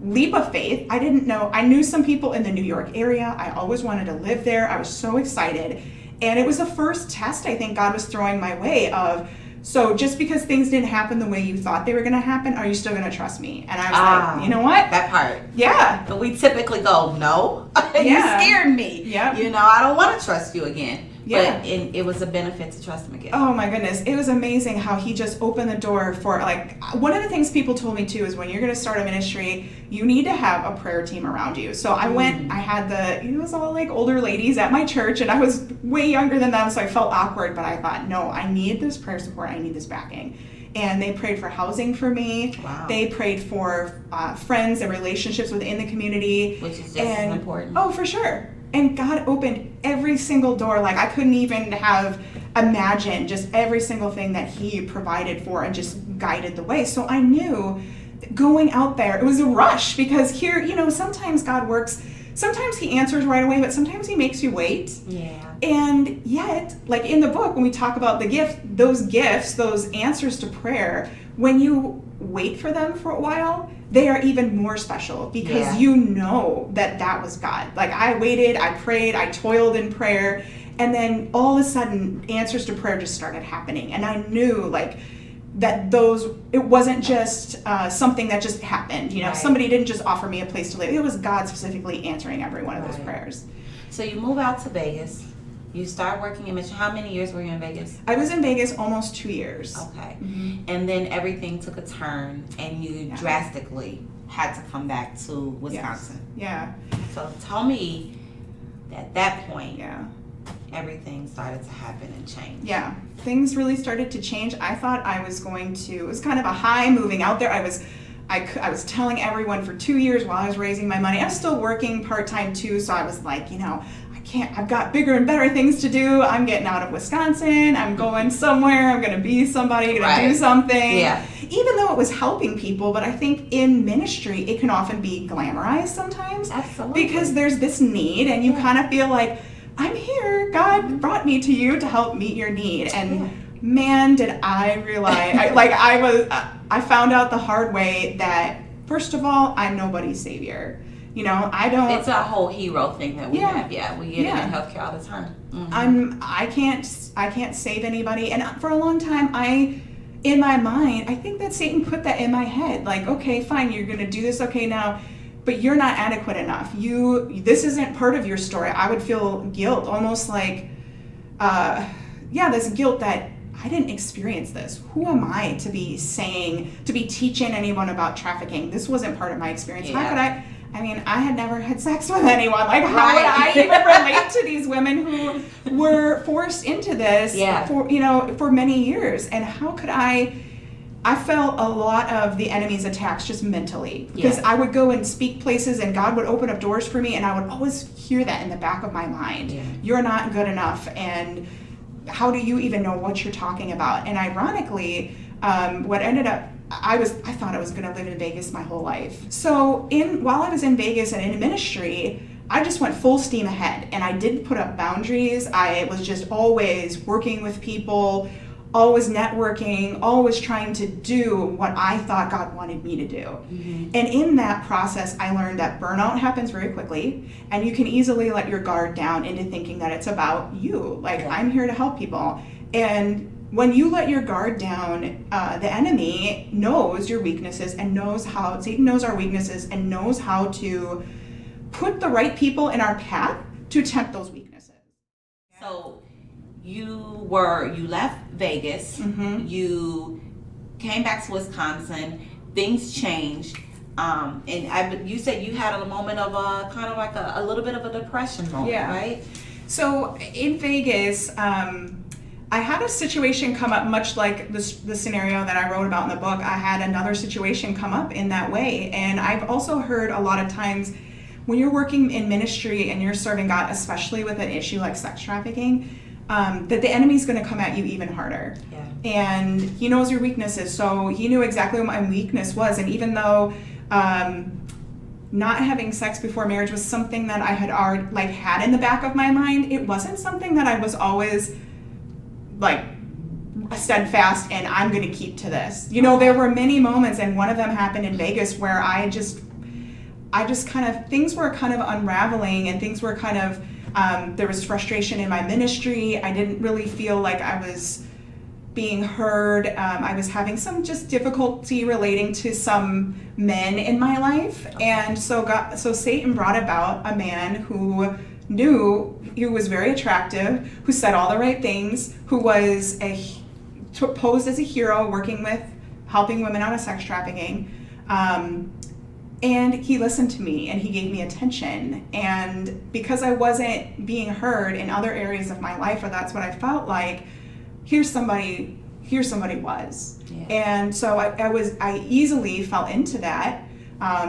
leap of faith. I didn't know. I knew some people in the New York area. I always wanted to live there. I was so excited. And it was the first test I think God was throwing my way of, so just because things didn't happen the way you thought they were going to happen, are you still going to trust me? And I was like, you know what? That part. Yeah. But we typically go, no, Yeah. you scared me. Yeah. You know, I don't want to trust you again. Yeah. But it was a benefit to trust him again. Oh my goodness. It was amazing how he just opened the door for, like, one of the things people told me too is when you're going to start a ministry, you need to have a prayer team around you. So I went, I had it was all like older ladies at my church, and I was way younger than them, so I felt awkward, but I thought, no, I need this prayer support. I need this backing. And they prayed for housing for me. Wow. They prayed for friends and relationships within the community. Which is just as important. Oh, for sure. And God opened every single door. Like, I couldn't even have imagined just every single thing that he provided for and just guided the way. So I knew going out there, it was a rush, because here, you know, sometimes God works, sometimes he answers right away, but sometimes he makes you wait. Yeah. And yet, like in the book, when we talk about the gift, those answers to prayer, when you wait for them for a while, they are even more special, because you know that was God. Like, I waited, I prayed, I toiled in prayer, and then all of a sudden answers to prayer just started happening. And I knew, like, that it wasn't just something that just happened. You know, Right. Somebody didn't just offer me a place to live. It was God specifically answering every one of those Right. prayers. So you move out to Vegas. You start working in Mission. How many years were you in Vegas? I was in Vegas almost 2 years. Okay. Mhm. And then everything took a turn, and you Yeah. drastically had to come back to Wisconsin. Yeah, So tell me, at that point, yeah. everything started to happen and change. Yeah, things really started to change. I thought I was it was kind of a high moving out there. I was telling everyone for 2 years while I was raising my money. I was still working part-time too, so I was like, you know, I've got bigger and better things to do. I'm getting out of Wisconsin. I'm going somewhere. I'm going to be somebody, going to do something. Yeah. Even though it was helping people, but I think in ministry, it can often be glamorized sometimes. Absolutely. Because there's this need, and you kind of feel like, I'm here. God brought me to you to help meet your need. And man, did I realize, I found out the hard way that, first of all, I'm nobody's savior. You know, I don't. It's a whole hero thing that we have. Yeah, we get it Yeah. in healthcare all the time. Mm-hmm. I can't save anybody. And for a long time, in my mind, I think that Satan put that in my head. Like, okay, fine, you're going to do this. Okay, now, but you're not adequate enough. This isn't part of your story. I would feel guilt, almost like, this guilt that I didn't experience this. Who am I to be teaching anyone about trafficking? This wasn't part of my experience. Yeah. How could I had never had sex with anyone. Like, how would I even relate to these women who were forced into this for many years? And how could I felt a lot of the enemy's attacks just mentally, because I would go and speak places and God would open up doors for me, and I would always hear that in the back of my mind. Yeah. You're not good enough, and how do you even know what you're talking about? And ironically, what ended up, I thought I was going to live in Vegas my whole life. So while I was in Vegas and in ministry, I just went full steam ahead, and I didn't put up boundaries. I was just always working with people, always networking, always trying to do what I thought God wanted me to do. And in that process, I learned that burnout happens very quickly, and you can easily let your guard down into thinking that it's about you. Like, I'm here to help people. And when you let your guard down, the enemy knows your weaknesses and knows how, Satan knows our weaknesses and knows how to put the right people in our path to tempt those weaknesses. So you left Vegas, you came back to Wisconsin, things changed, and you said you had a moment of kind of like a little bit of a depression moment, right? So in Vegas, I had a situation come up much like the scenario that I wrote about in the book. I had another situation come up in that way, and I've also heard a lot of times when you're working in ministry and you're serving God, especially with an issue like sex trafficking, that the enemy's going to come at you even harder. And he knows your weaknesses, so he knew exactly what my weakness was. And even though not having sex before marriage was something that I had already had in the back of my mind, it wasn't something that I was always like steadfast and I'm going to keep to this. There were many moments, and one of them happened in Vegas, where I just kind of, things were kind of unraveling, and things were kind of, there was frustration in my ministry. I didn't really feel like I was being heard. I was having some just difficulty relating to some men in my life. And so Satan brought about a man who was very attractive, who said all the right things, who was posed as a hero, helping women out of sex trafficking. And he listened to me, and he gave me attention. And because I wasn't being heard in other areas of my life, or that's what I felt like, here somebody was. And so I easily fell into that.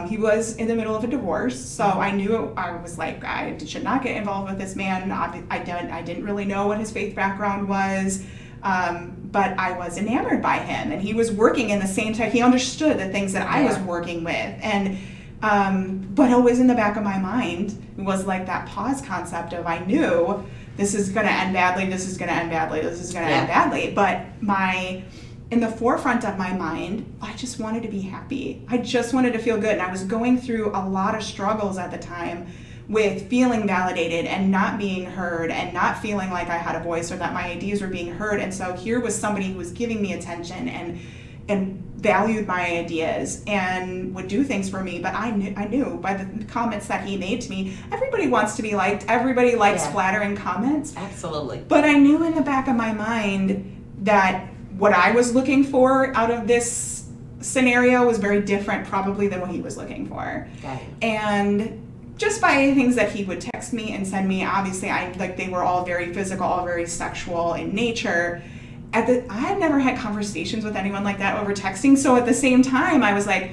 He was in the middle of a divorce, so I knew, I was like, I should not get involved with this man. I didn't really know what his faith background was, but I was enamored by him, and he was working in the same time. He understood the things that I was working with, and but always in the back of my mind was like that pause concept of, I knew this is going to end badly, this is going to end badly, this is going to end badly, but in the forefront of my mind, I just wanted to be happy. I just wanted to feel good. And I was going through a lot of struggles at the time with feeling validated and not being heard and not feeling like I had a voice or that my ideas were being heard. And so here was somebody who was giving me attention and valued my ideas and would do things for me. But I knew by the comments that he made to me, everybody wants to be liked. Everybody likes flattering comments. Absolutely. But I knew in the back of my mind that what I was looking for out of this scenario was very different probably than what he was looking for. Got it. And just by things that he would text me and send me, obviously they were all very physical, all very sexual in nature. I had never had conversations with anyone like that over texting, so at the same time I was like,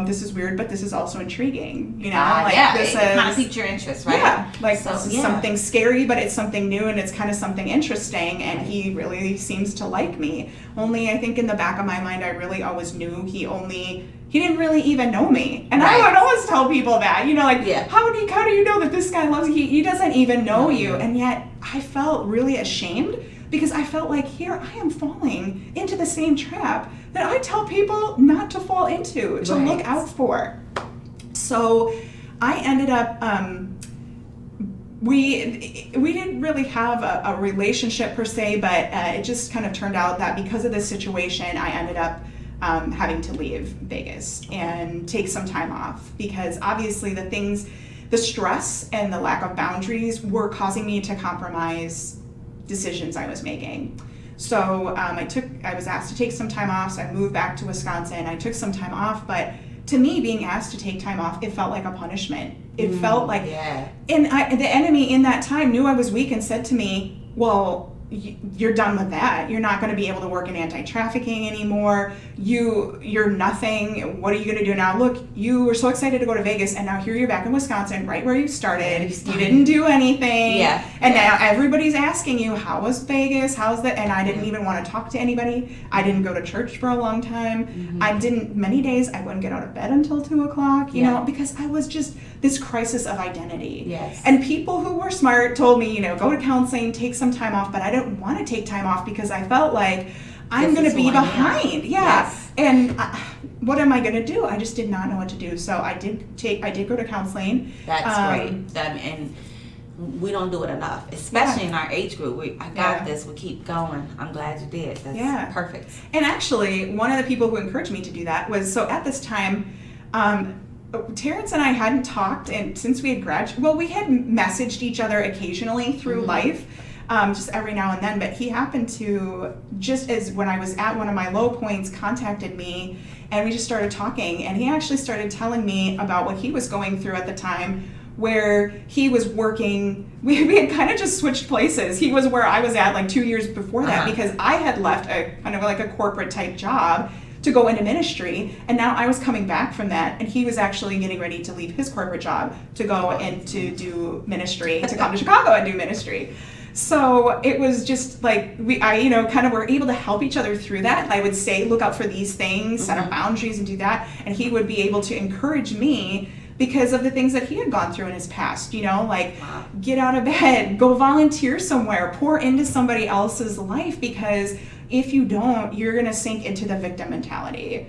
this is weird, but this is also intriguing, it kind of piqued your interest, right? Yeah, this is something scary, but it's something new, and it's kind of something interesting, and he really seems to like me. Only I think in the back of my mind, I really always knew he didn't really even know me. And I would always tell people that, how do you know that this guy loves you? He doesn't even know you. And yet I felt really ashamed, because I felt like here I am falling into the same trap that I tell people not to fall into, to look out for. So I ended up, we didn't really have a relationship per se, but it just kind of turned out that because of this situation, I ended up having to leave Vegas and take some time off, because obviously the stress and the lack of boundaries were causing me to compromise decisions I was making. So I was asked to take some time off, so I moved back to Wisconsin. I took some time off, but to me, being asked to take time off, it felt like a punishment. It felt like, and the enemy in that time knew I was weak and said to me, well, you're done with that. You're not going to be able to work in anti-trafficking anymore. You're nothing. What are you going to do now? Look, you were so excited to go to Vegas, and now here you're back in Wisconsin, right where you started. You didn't do anything. Now everybody's asking you, how was Vegas? How's that? And I didn't even want to talk to anybody. I didn't go to church for a long time. Many days I wouldn't get out of bed until 2:00, because I was just this crisis of identity. Yes. And people who were smart told me, go to counseling, take some time off, but I didn't want to take time off because I felt like I'm going to be behind. Yeah. Yes. And what am I going to do? I just did not know what to do. So I did go to counseling. That's great. And we don't do it enough, especially in our age group. I got this. We keep going. I'm glad you did. That's perfect. And actually, one of the people who encouraged me to do that was, so at this time, Terrence and I hadn't talked, and since we had graduated, well, we had messaged each other occasionally through life, just every now and then, but he happened to, just as when I was at one of my low points, contacted me, and we just started talking, and he actually started telling me about what he was going through at the time, where he was working, we had kind of just switched places. He was where I was at like 2 years before that, because I had left a kind of like a corporate type job to go into ministry, and now I was coming back from that, and he was actually getting ready to leave his corporate job to go and to do ministry, to come to Chicago and do ministry. So it was just like I kind of were able to help each other through that. I would say, look out for these things, set up boundaries, and do that, and he would be able to encourage me because of the things that he had gone through in his past, get out of bed, go volunteer somewhere, pour into somebody else's life, because if you don't, you're going to sink into the victim mentality.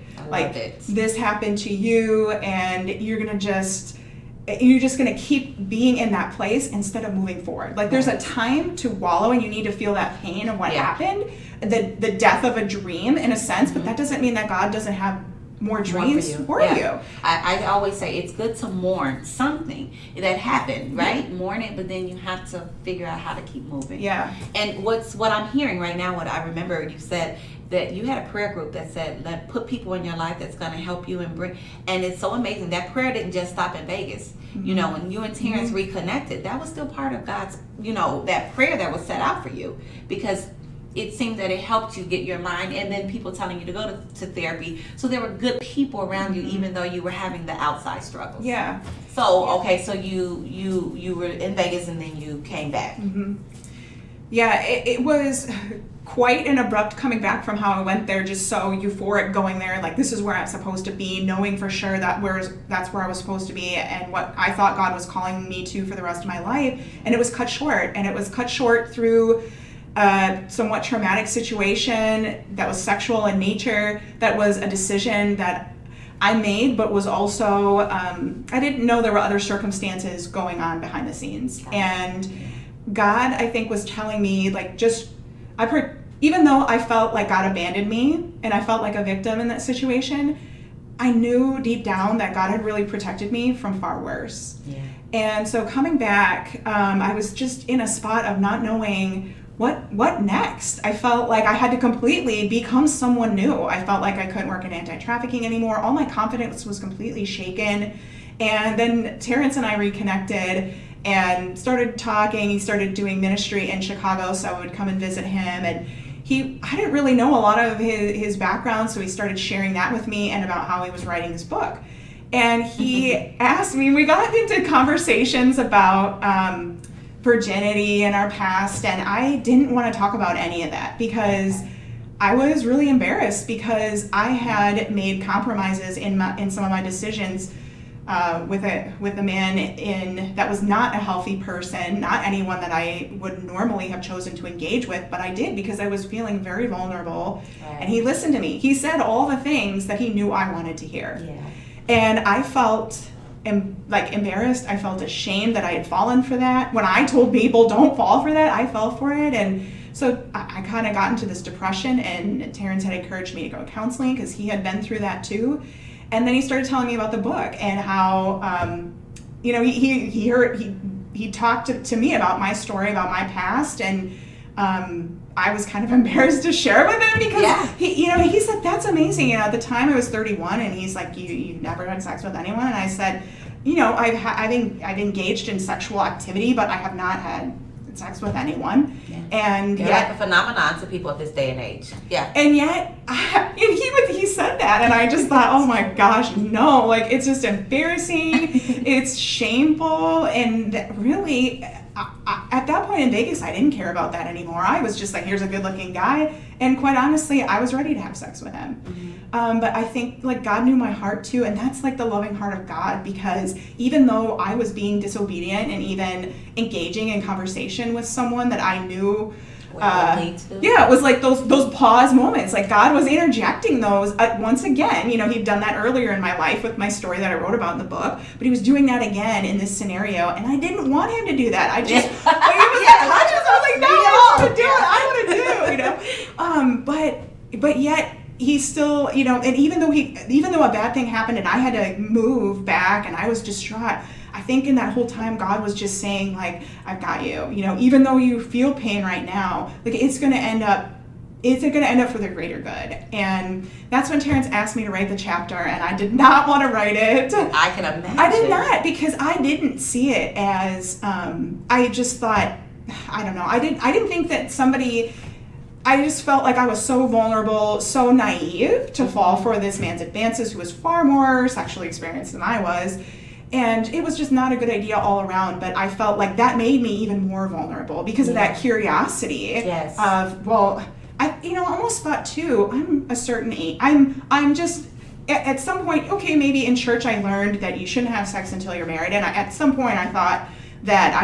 This happened to you, and you're just going to keep being in that place instead of moving forward. There's a time to wallow, and you need to feel that pain of what happened, the death of a dream in a sense, but that doesn't mean that God doesn't have more dreams for you. I always say it's good to mourn something that happened, right? Mourn it, but then you have to figure out how to keep moving. Yeah. And what I'm hearing right now, what I remember you said, that you had a prayer group that said, put people in your life that's going to help you and it's so amazing. That prayer didn't just stop in Vegas. When you and Terrence reconnected, that was still part of God's, that prayer that was set out for you, because it seemed that it helped you get your mind, and then people telling you to go to therapy. So there were good people around you, even though you were having the outside struggles. Yeah. So, okay, so you were in Vegas and then you came back. Yeah, it was quite an abrupt coming back from how I went there, just so euphoric going there, like this is where I'm supposed to be, knowing for sure that that's where I was supposed to be and what I thought God was calling me to for the rest of my life. And it was cut short, through somewhat traumatic situation that was sexual in nature, that was a decision that I made, but was also, I didn't know there were other circumstances going on behind the scenes. And God, I think, was telling me, even though I felt like God abandoned me and I felt like a victim in that situation, I knew deep down that God had really protected me from far worse. Yeah. And so coming back, I was just in a spot of not knowing what next. I felt like I had to completely become someone new. I felt like I couldn't work in anti-trafficking anymore. All my confidence was completely shaken. And then Terrence and I reconnected and started talking. He started doing ministry in Chicago, so I would come and visit him. And I didn't really know a lot of his background, so he started sharing that with me and about how he was writing his book. And he asked me, we got into conversations about virginity and our past, and I didn't want to talk about any of that because I was really embarrassed, because I had made compromises in some of my decisions with a man that was not a healthy person, not anyone that I would normally have chosen to engage with, but I did because I was feeling very vulnerable. Right. And he listened to me. He said all the things that he knew I wanted to hear. Yeah. And I felt embarrassed. I felt ashamed that I had fallen for that. When I told people don't fall for that, I fell for it. And so I kind of got into this depression, and Terrence had encouraged me to go to counseling because he had been through that too. And then he started telling me about the book and how, he talked to me about my story, about my past, and I was kind of embarrassed to share it with him because he said, that's amazing. At the time I was 31, and he's like, you've never had sex with anyone? And I said, I've engaged in sexual activity, but I have not had sex with anyone. Yeah. And you're like a phenomenon to people at this day and age. Yeah. And yet he said that, and I just thought, oh my gosh, no, it's just embarrassing. It's shameful, and really at that point in Vegas, I didn't care about that anymore. I was just like, here's a good-looking guy, and quite honestly, I was ready to have sex with him. But I think like God knew my heart too, and that's like the loving heart of God, because even though I was being disobedient and even engaging in conversation with someone that I knew, it was like those pause moments. Like God was interjecting those once again. He'd done that earlier in my life with my story that I wrote about in the book, but he was doing that again in this scenario, and I didn't want him to do that. I just, I was like, no, I want to do what I want to do, but yet he still, and even though a bad thing happened and I had to move back and I was distraught, I think in that whole time, God was just saying, like, I've got you. Even though you feel pain right now, like it's going to end up for the greater good. And that's when Terrence asked me to write the chapter, and I did not want to write it. I can imagine. I did not, because I didn't see it as, I just thought, I don't know. I didn't think that I just felt like I was so vulnerable, so naive to fall for this man's advances, who was far more sexually experienced than I was. And it was just not a good idea all around, but I felt like that made me even more vulnerable because of that curiosity of, well, I almost thought too, I'm a certain age. I'm just, at some point, okay, maybe in church I learned that you shouldn't have sex until you're married. And at some point I thought that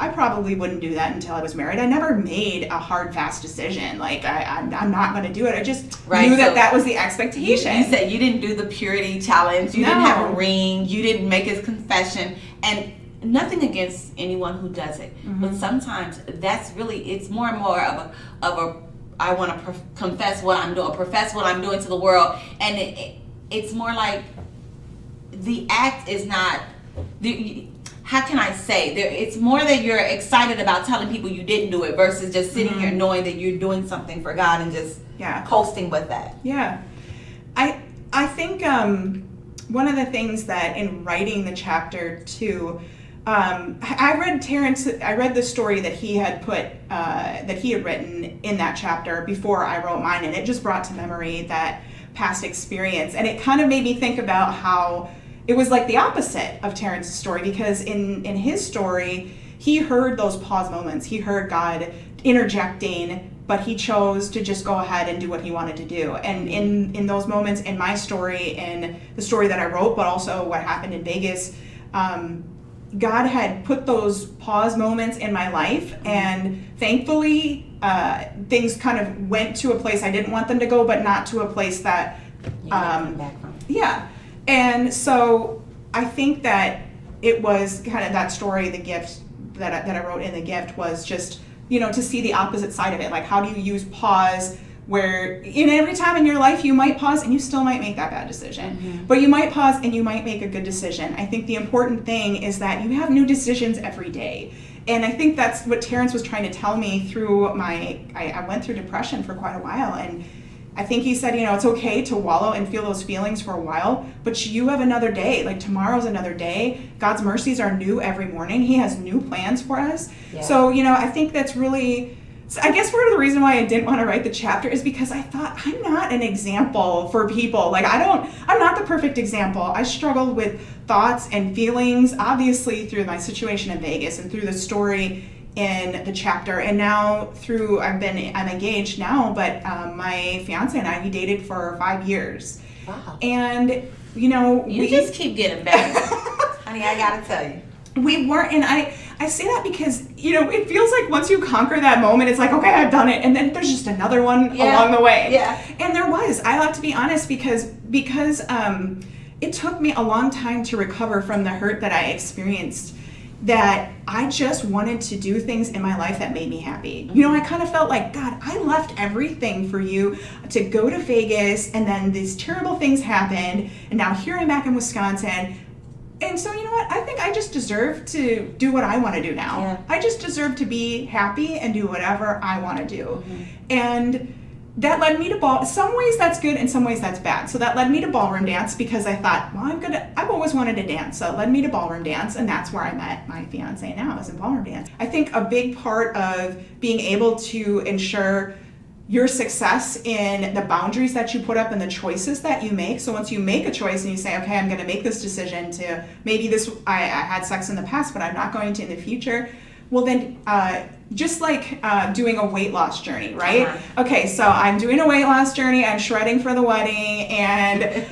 I probably wouldn't do that until I was married. I never made a hard, fast decision. Like, I'm not going to do it. I just knew that was the expectation. You said you didn't do the purity challenge. You didn't have a ring. You didn't make his confession. And nothing against anyone who does it. But sometimes that's really, it's more and more of a I want to confess what I'm doing, profess what I'm doing to the world. And it's more like the act is not... How can I say? It's more that you're excited about telling people you didn't do it versus just sitting here knowing that you're doing something for God and just coasting with that. Yeah. I think one of the things that in writing the chapter too, I read the story that he had written in that chapter before I wrote mine, and it just brought to memory that past experience, and it kind of made me think about how it was like the opposite of Terrence's story, because in his story, he heard those pause moments. He heard God interjecting, but he chose to just go ahead and do what he wanted to do. And in those moments, in my story, in the story that I wrote, but also what happened in Vegas, God had put those pause moments in my life, and thankfully, things kind of went to a place I didn't want them to go, but not to a place that... come back from. Yeah. And so I think that it was kind of that story, the gift that I wrote in the gift, was just, to see the opposite side of it. Like, how do you use pause where every time in your life you might pause and you still might make that bad decision. But you might pause and you might make a good decision. I think the important thing is that you have new decisions every day. And I think that's what Terrence was trying to tell me through I went through depression for quite a while, and I think he said, it's okay to wallow and feel those feelings for a while, but you have another day. Like, tomorrow's another day. God's mercies are new every morning. He has new plans for us. Yeah. So, I think that's really, I guess part of the reason why I didn't want to write the chapter is because I thought, I'm not an example for people. Like, I'm not the perfect example. I struggled with thoughts and feelings, obviously through my situation in Vegas and through the story in the chapter, and now I'm engaged now, but my fiance and I, we dated for 5 years. Wow. And we just keep getting better. Honey, I gotta tell you, we weren't, and I say that because it feels like once you conquer that moment, it's like, okay, I've done it, and then there's just another one along the way. And there was, I have to be honest, because it took me a long time to recover from the hurt that I experienced, that I just wanted to do things in my life that made me happy. I kind of felt like, God, I left everything for you to go to Vegas, and then these terrible things happened, and now here I'm back in Wisconsin. And so, you know what? I think I just deserve to do what I want to do now. Yeah. I just deserve to be happy and do whatever I want to do. And that led me to some ways that's good, in some ways that's bad. So that led me to ballroom dance, because I thought, well, I've always wanted to dance. So it led me to ballroom dance, and that's where I met my fiance now, is in ballroom dance. I think a big part of being able to ensure your success in the boundaries that you put up and the choices that you make. So once you make a choice and you say, okay, I'm going to make this decision to, maybe I had sex in the past, but I'm not going to in the future. well then, just like doing a weight loss journey, right? Okay, so I'm doing a weight loss journey, I'm shredding for the wedding, and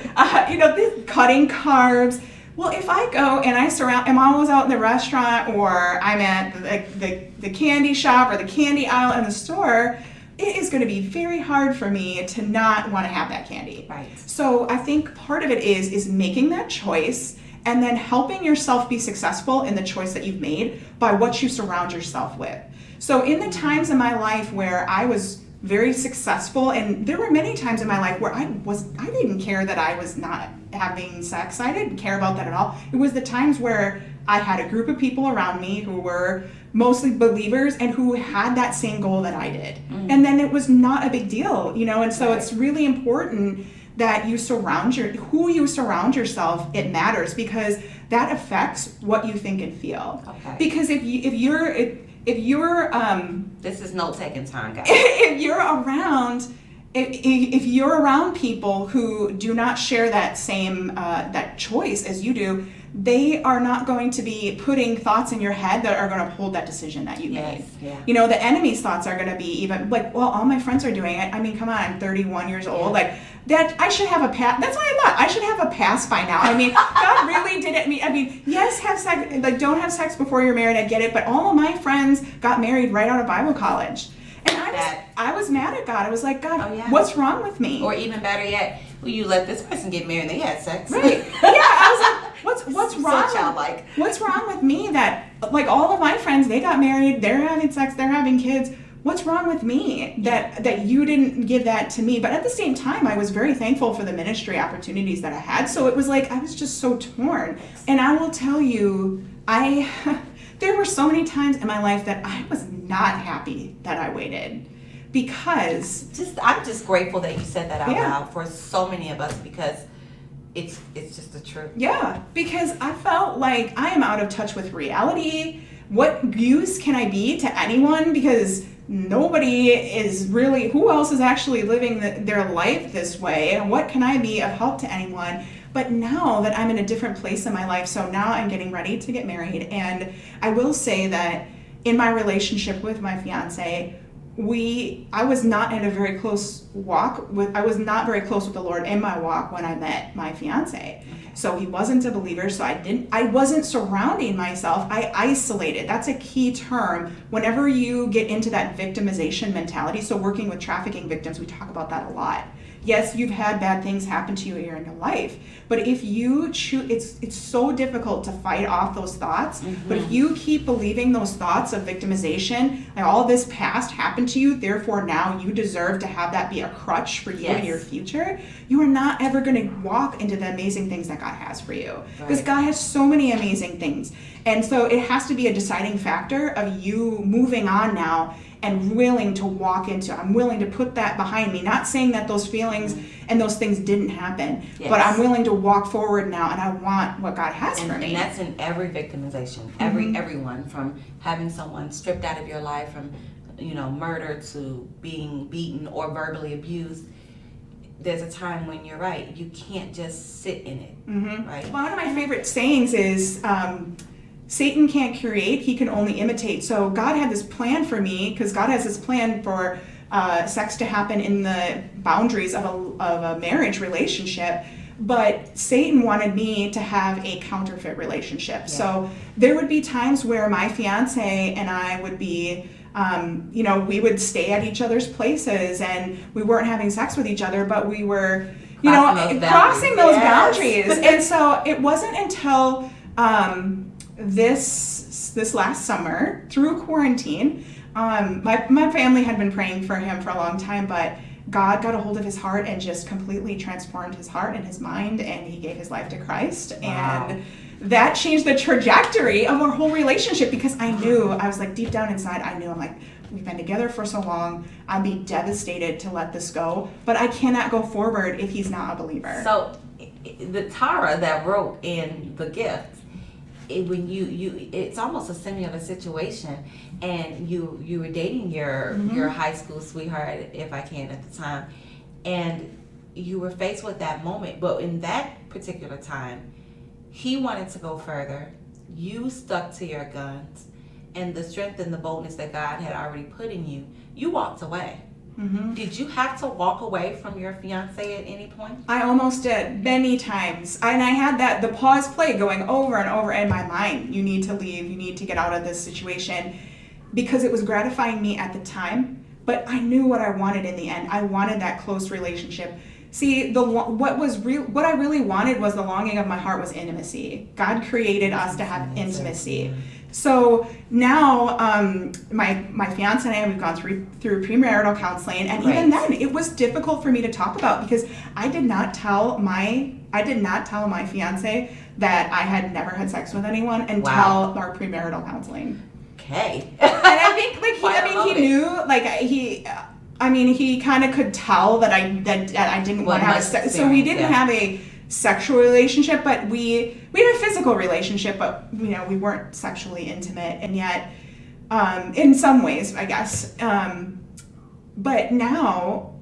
cutting carbs. Well, if I go and I'm always out in the restaurant, or I'm at the candy shop or the candy aisle in the store, it is going to be very hard for me to not want to have that candy. Right. So I think part of it is making that choice and then helping yourself be successful in the choice that you've made by what you surround yourself with. So in the times in my life where I was very successful, and there were many times in my life where I didn't care that I was not having sex. I didn't care about that at all. It was the times where I had a group of people around me who were mostly believers and who had that same goal that I did. And then it was not a big deal, and so it's really important that you who you surround yourself, it matters, because that affects what you think and feel. Okay. Because if you're this is note taking time, guys. if you're around people who do not share that same that choice as you do, they are not going to be putting thoughts in your head that are going to hold that decision that you made. Yeah. The enemy's thoughts are going to be even like, well, all my friends are doing it. I mean, come on, I'm 31 years old. Like, that I should have a pass. That's what I thought. I should have a pass by now. I mean, God really didn't mean, yes, have sex, like, don't have sex before you're married. I get it. But all of my friends got married right out of Bible college. And I was mad at God. I was like, God, what's wrong with me? Or even better yet, well, you let this person get married and they had sex. Right. Yeah, I was like, what's wrong? So childlike. What's wrong with me that, like, all of my friends, they got married, they're having sex, they're having kids. What's wrong with me that you didn't give that to me? But at the same time, I was very thankful for the ministry opportunities that I had. So it was like, I was just so torn. And I will tell you, there were so many times in my life that I was not happy that I waited, because I'm just grateful that you said that out loud for so many of us, because it's just the truth. Yeah, because I felt like I am out of touch with reality. What use can I be to anyone? Because nobody is really, who else is actually living their life this way? And what can I be of help to anyone? But now that I'm in a different place in my life, so now I'm getting ready to get married. And I will say that in my relationship with my fiance, I was not in a very close walk I was not very close with the Lord in my walk when I met my fiance. So he wasn't a believer, so I wasn't surrounding myself. I isolated. That's a key term. Whenever you get into that victimization mentality, so working with trafficking victims, we talk about that a lot. Yes, you've had bad things happen to you in your life, but if you choose, it's so difficult to fight off those thoughts. But if you keep believing those thoughts of victimization, like all this past happened to you, therefore now you deserve to have that be a crutch for you in your future, you are not ever going to walk into the amazing things that God has for you. Because God has so many amazing things. And so it has to be a deciding factor of you moving on now and willing to walk into, I'm willing to put that behind me. Not saying that those feelings and those things didn't happen, but I'm willing to walk forward now, and I want what God has for me. And that's in every victimization, everyone, from having someone stripped out of your life, from murder to being beaten or verbally abused. There's a time when you're right, you can't just sit in it, right? Well, one of my favorite sayings is, Satan can't create, he can only imitate. So God had this plan for me, because God has this plan for sex to happen in the boundaries of a marriage relationship. But Satan wanted me to have a counterfeit relationship. So there would be times where my fiance and I would be, we would stay at each other's places, and we weren't having sex with each other, but we were, crossing those boundaries. And so it wasn't until this last summer, through quarantine, my family had been praying for him for a long time, but God got a hold of his heart and just completely transformed his heart and his mind, and he gave his life to Christ. Wow. And that changed the trajectory of our whole relationship, because I was like, deep down inside, I'm like, we've been together for so long, I'd be devastated to let this go, but I cannot go forward if he's not a believer. So the Tara that wrote in The Gift, when it's almost a similar situation, and you were dating your high school sweetheart, if I can, at the time, and you were faced with that moment. But in that particular time, he wanted to go further, you stuck to your guns, and the strength and the boldness that God had already put in you, you walked away. Mm-hmm. Did you have to walk away from your fiance at any point? I almost did, many times. And I had the pause play going over and over in my mind. You need to leave, you need to get out of this situation, because it was gratifying me at the time, but I knew what I wanted in the end. I wanted that close relationship. See, what I really wanted was the longing of my heart was intimacy. God created us to have intimacy. So now, my fiance and I, we've gone through premarital counseling, and right. even then, it was difficult for me to talk about, because I did not tell my fiance that I had never had sex with anyone until wow. our premarital counseling. Okay. And I think, he knew, he kind of could tell that I didn't want to have sex. So we didn't have a sexual relationship, but we had a physical relationship, but we weren't sexually intimate, and yet in some ways, I guess. But now,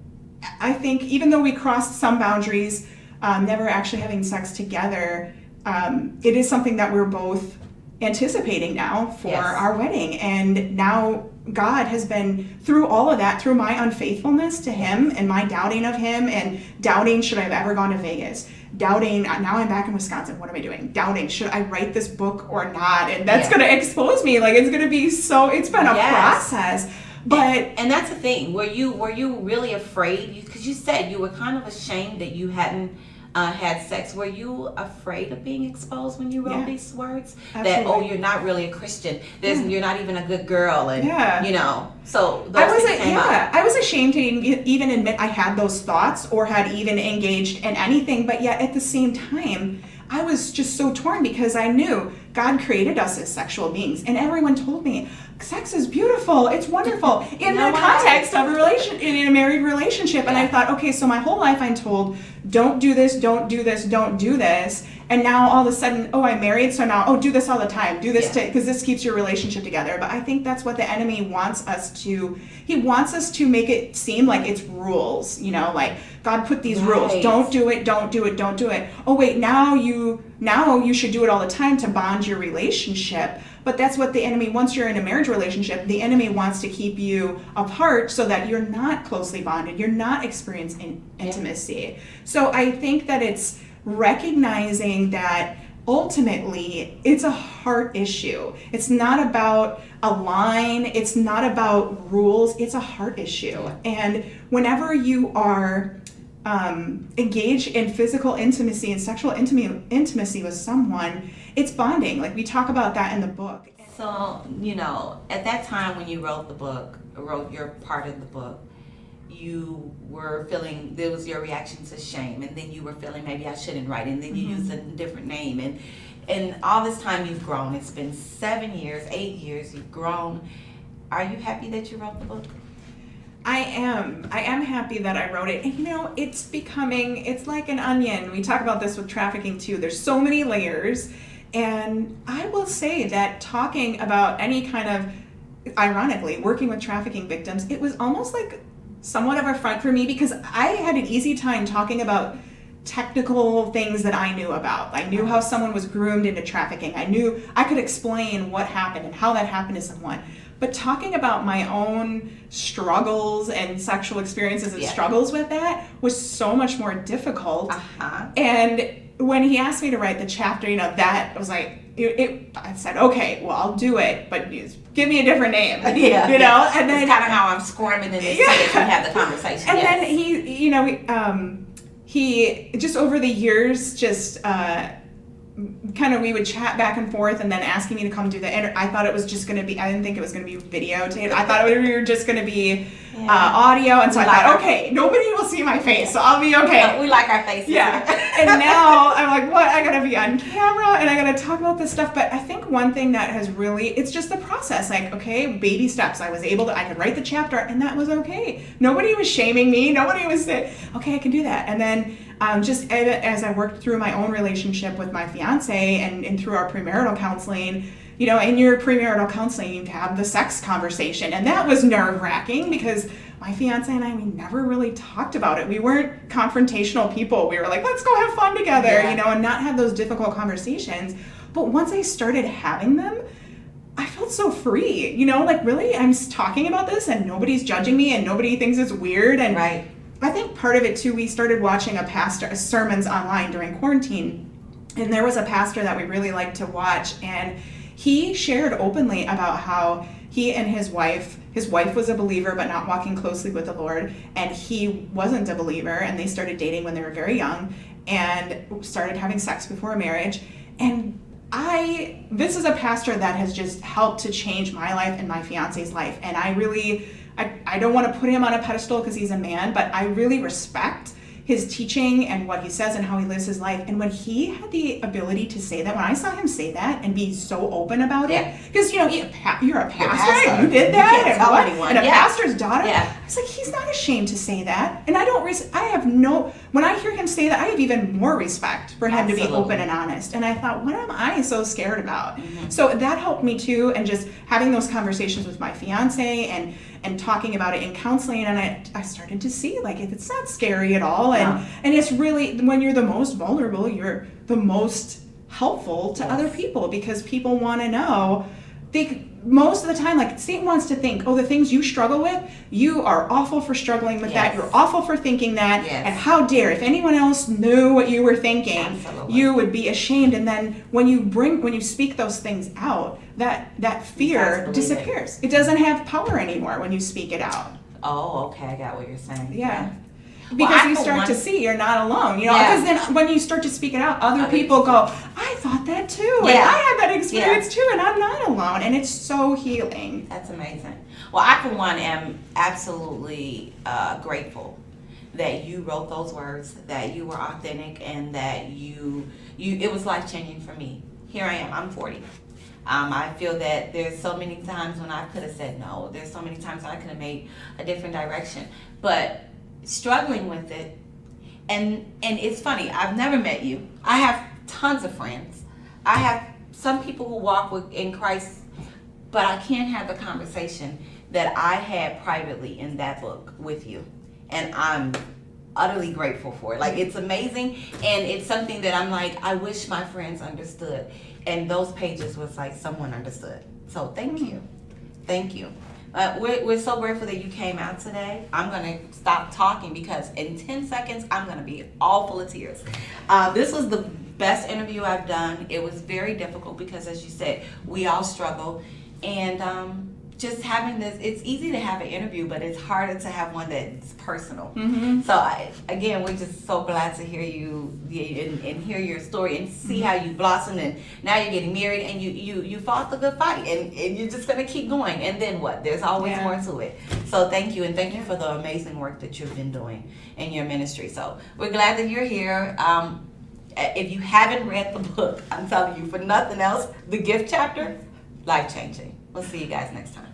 I think even though we crossed some boundaries, never actually having sex together, it is something that we're both anticipating now for our wedding. And now God has been, through all of that, through my unfaithfulness to him and my doubting of him, and doubting, should I have ever gone to Vegas? Doubting, now I'm back in Wisconsin, what am I doing? Doubting, should I write this book or not? And that's going to expose me. It's going to be it's been a process. But and that's the thing. Were you really afraid? Because you said you were kind of ashamed that you hadn't had sex. Were you afraid of being exposed when you wrote these words? Absolutely. That you're not really a Christian. You're not even a good girl, and So I was ashamed to even admit I had those thoughts or had even engaged in anything. But yet at the same time, I was just so torn, because I knew God created us as sexual beings, and everyone told me sex is beautiful, it's wonderful in the context of in a married relationship. And I thought, okay, so my whole life I'm told, don't do this, don't do this, don't do this. And now all of a sudden, I'm married, so now, do this all the time, do this because this keeps your relationship together. But I think that's what the enemy wants us to. He wants us to make it seem like it's rules, God put these rules. Don't do it, don't do it, don't do it. Oh wait, now you should do it all the time to bond your relationship. But that's what the enemy, once you're in a marriage relationship, the enemy wants to keep you apart so that you're not closely bonded, you're not experiencing intimacy. So I think that it's recognizing that ultimately it's a heart issue. It's not about a line, it's not about rules, it's a heart issue. And whenever you are engaged in physical intimacy and sexual intimacy with someone, it's bonding. We talk about that in the book. So, at that time when you wrote your part of the book, you were feeling, there was your reaction to shame, and then you were feeling maybe I shouldn't write, and then you used a different name, and all this time you've grown. It's been 7 years, 8 years, you've grown. Are you happy that you wrote the book? I am happy that I wrote it. And it's like an onion. We talk about this with trafficking too. There's so many layers. And I will say that talking about any kind of, ironically, working with trafficking victims, it was almost like somewhat of a front for me, because I had an easy time talking about technical things that I knew about. I knew how someone was groomed into trafficking. I knew I could explain what happened and how that happened to someone. But talking about my own struggles and sexual experiences and struggles with that was so much more difficult. And when he asked me to write the chapter, that was like, I said, okay, well, I'll do it, but give me a different name. And then it's kind of how I'm squirming in this as we have the conversation. And then he just over the years, just we would chat back and forth, and then asking me to come do the I thought it was just going to be, I didn't think it was going to be videotaped. I thought we were just going to be audio, and so I thought, okay, nobody will see my face, so I'll be okay. We like our faces. Yeah. And now I'm like, what? I got to be on camera, and I got to talk about this stuff. But I think one thing that has really, it's just the process. Okay, baby steps. I could write the chapter, and that was okay. Nobody was shaming me. Nobody was saying, okay, I can do that. And then just as I worked through my own relationship with my fiance and through our premarital counseling, in your premarital counseling, you have the sex conversation. And that was nerve-wracking, because my fiance and we never really talked about it. We weren't confrontational people. We were like, let's go have fun together, and not have those difficult conversations. But once I started having them, I felt so free, like really I'm talking about this and nobody's judging me and nobody thinks it's weird. And Right. I think part of it too, we started watching sermons online during quarantine, and there was a pastor that we really liked to watch, and he shared openly about how he and his wife was a believer but not walking closely with the Lord, and he wasn't a believer, and they started dating when they were very young and started having sex before marriage. And this is a pastor that has just helped to change my life and my fiance's life, and I don't want to put him on a pedestal because he's a man, but I really respect his teaching and what he says and how he lives his life. And when he had the ability to say that, when I saw him say that and be so open about it, because you're a pastor, and you did that, you can't tell anyone. and a pastor's daughter. Yeah. I was like, he's not ashamed to say that, and when I hear him say that, I have even more respect for him to be open and honest. And I thought, what am I so scared about? Mm-hmm. So that helped me too, and just having those conversations with my fiance and talking about it in counseling, and I started to see like it's not scary at all, and it's really, when you're the most vulnerable, you're the most helpful to other people, because people want to know. Most of the time, like, Satan wants to think, the things you struggle with, you are awful for struggling with that, you're awful for thinking that, and how dare, if anyone else knew what you were thinking, you would be ashamed. And then when you speak those things out, that fear disappears. It doesn't have power anymore when you speak it out. Oh, okay, I got what you're saying. Yeah. Because you start to see you're not alone, because then when you start to speak it out, other people go, I thought that too, and I had that experience too, and I'm not alone, and it's so healing. That's amazing. Well, I for one am absolutely grateful that you wrote those words, that you were authentic, and that you it was life-changing for me. Here I am, I'm 40. I feel that there's so many times when I could have said no, there's so many times I could have made a different direction, but struggling with it, and it's funny, I've never met you. I have tons of friends. I have some people who walk in Christ, but I can't have the conversation that I had privately in that book with you, and I'm utterly grateful for it. Like, it's amazing, and it's something that I'm like, I wish my friends understood, and those pages was like someone understood. So thank you. We're so grateful that you came out today. I'm going to stop talking because in 10 seconds, I'm going to be all full of tears. This was the best interview I've done. It was very difficult because, as you said, we all struggle. And just having this, it's easy to have an interview, but it's harder to have one that's personal. Mm-hmm. So, again, we're just so glad to hear you and hear your story and see how you blossomed, and now you're getting married, and you fought the good fight, and you're just going to keep going. And then what? There's always more to it. So thank you, and thank you for the amazing work that you've been doing in your ministry. So we're glad that you're here. If you haven't read the book, I'm telling you, for nothing else, the gift chapter, life-changing. We'll see you guys next time.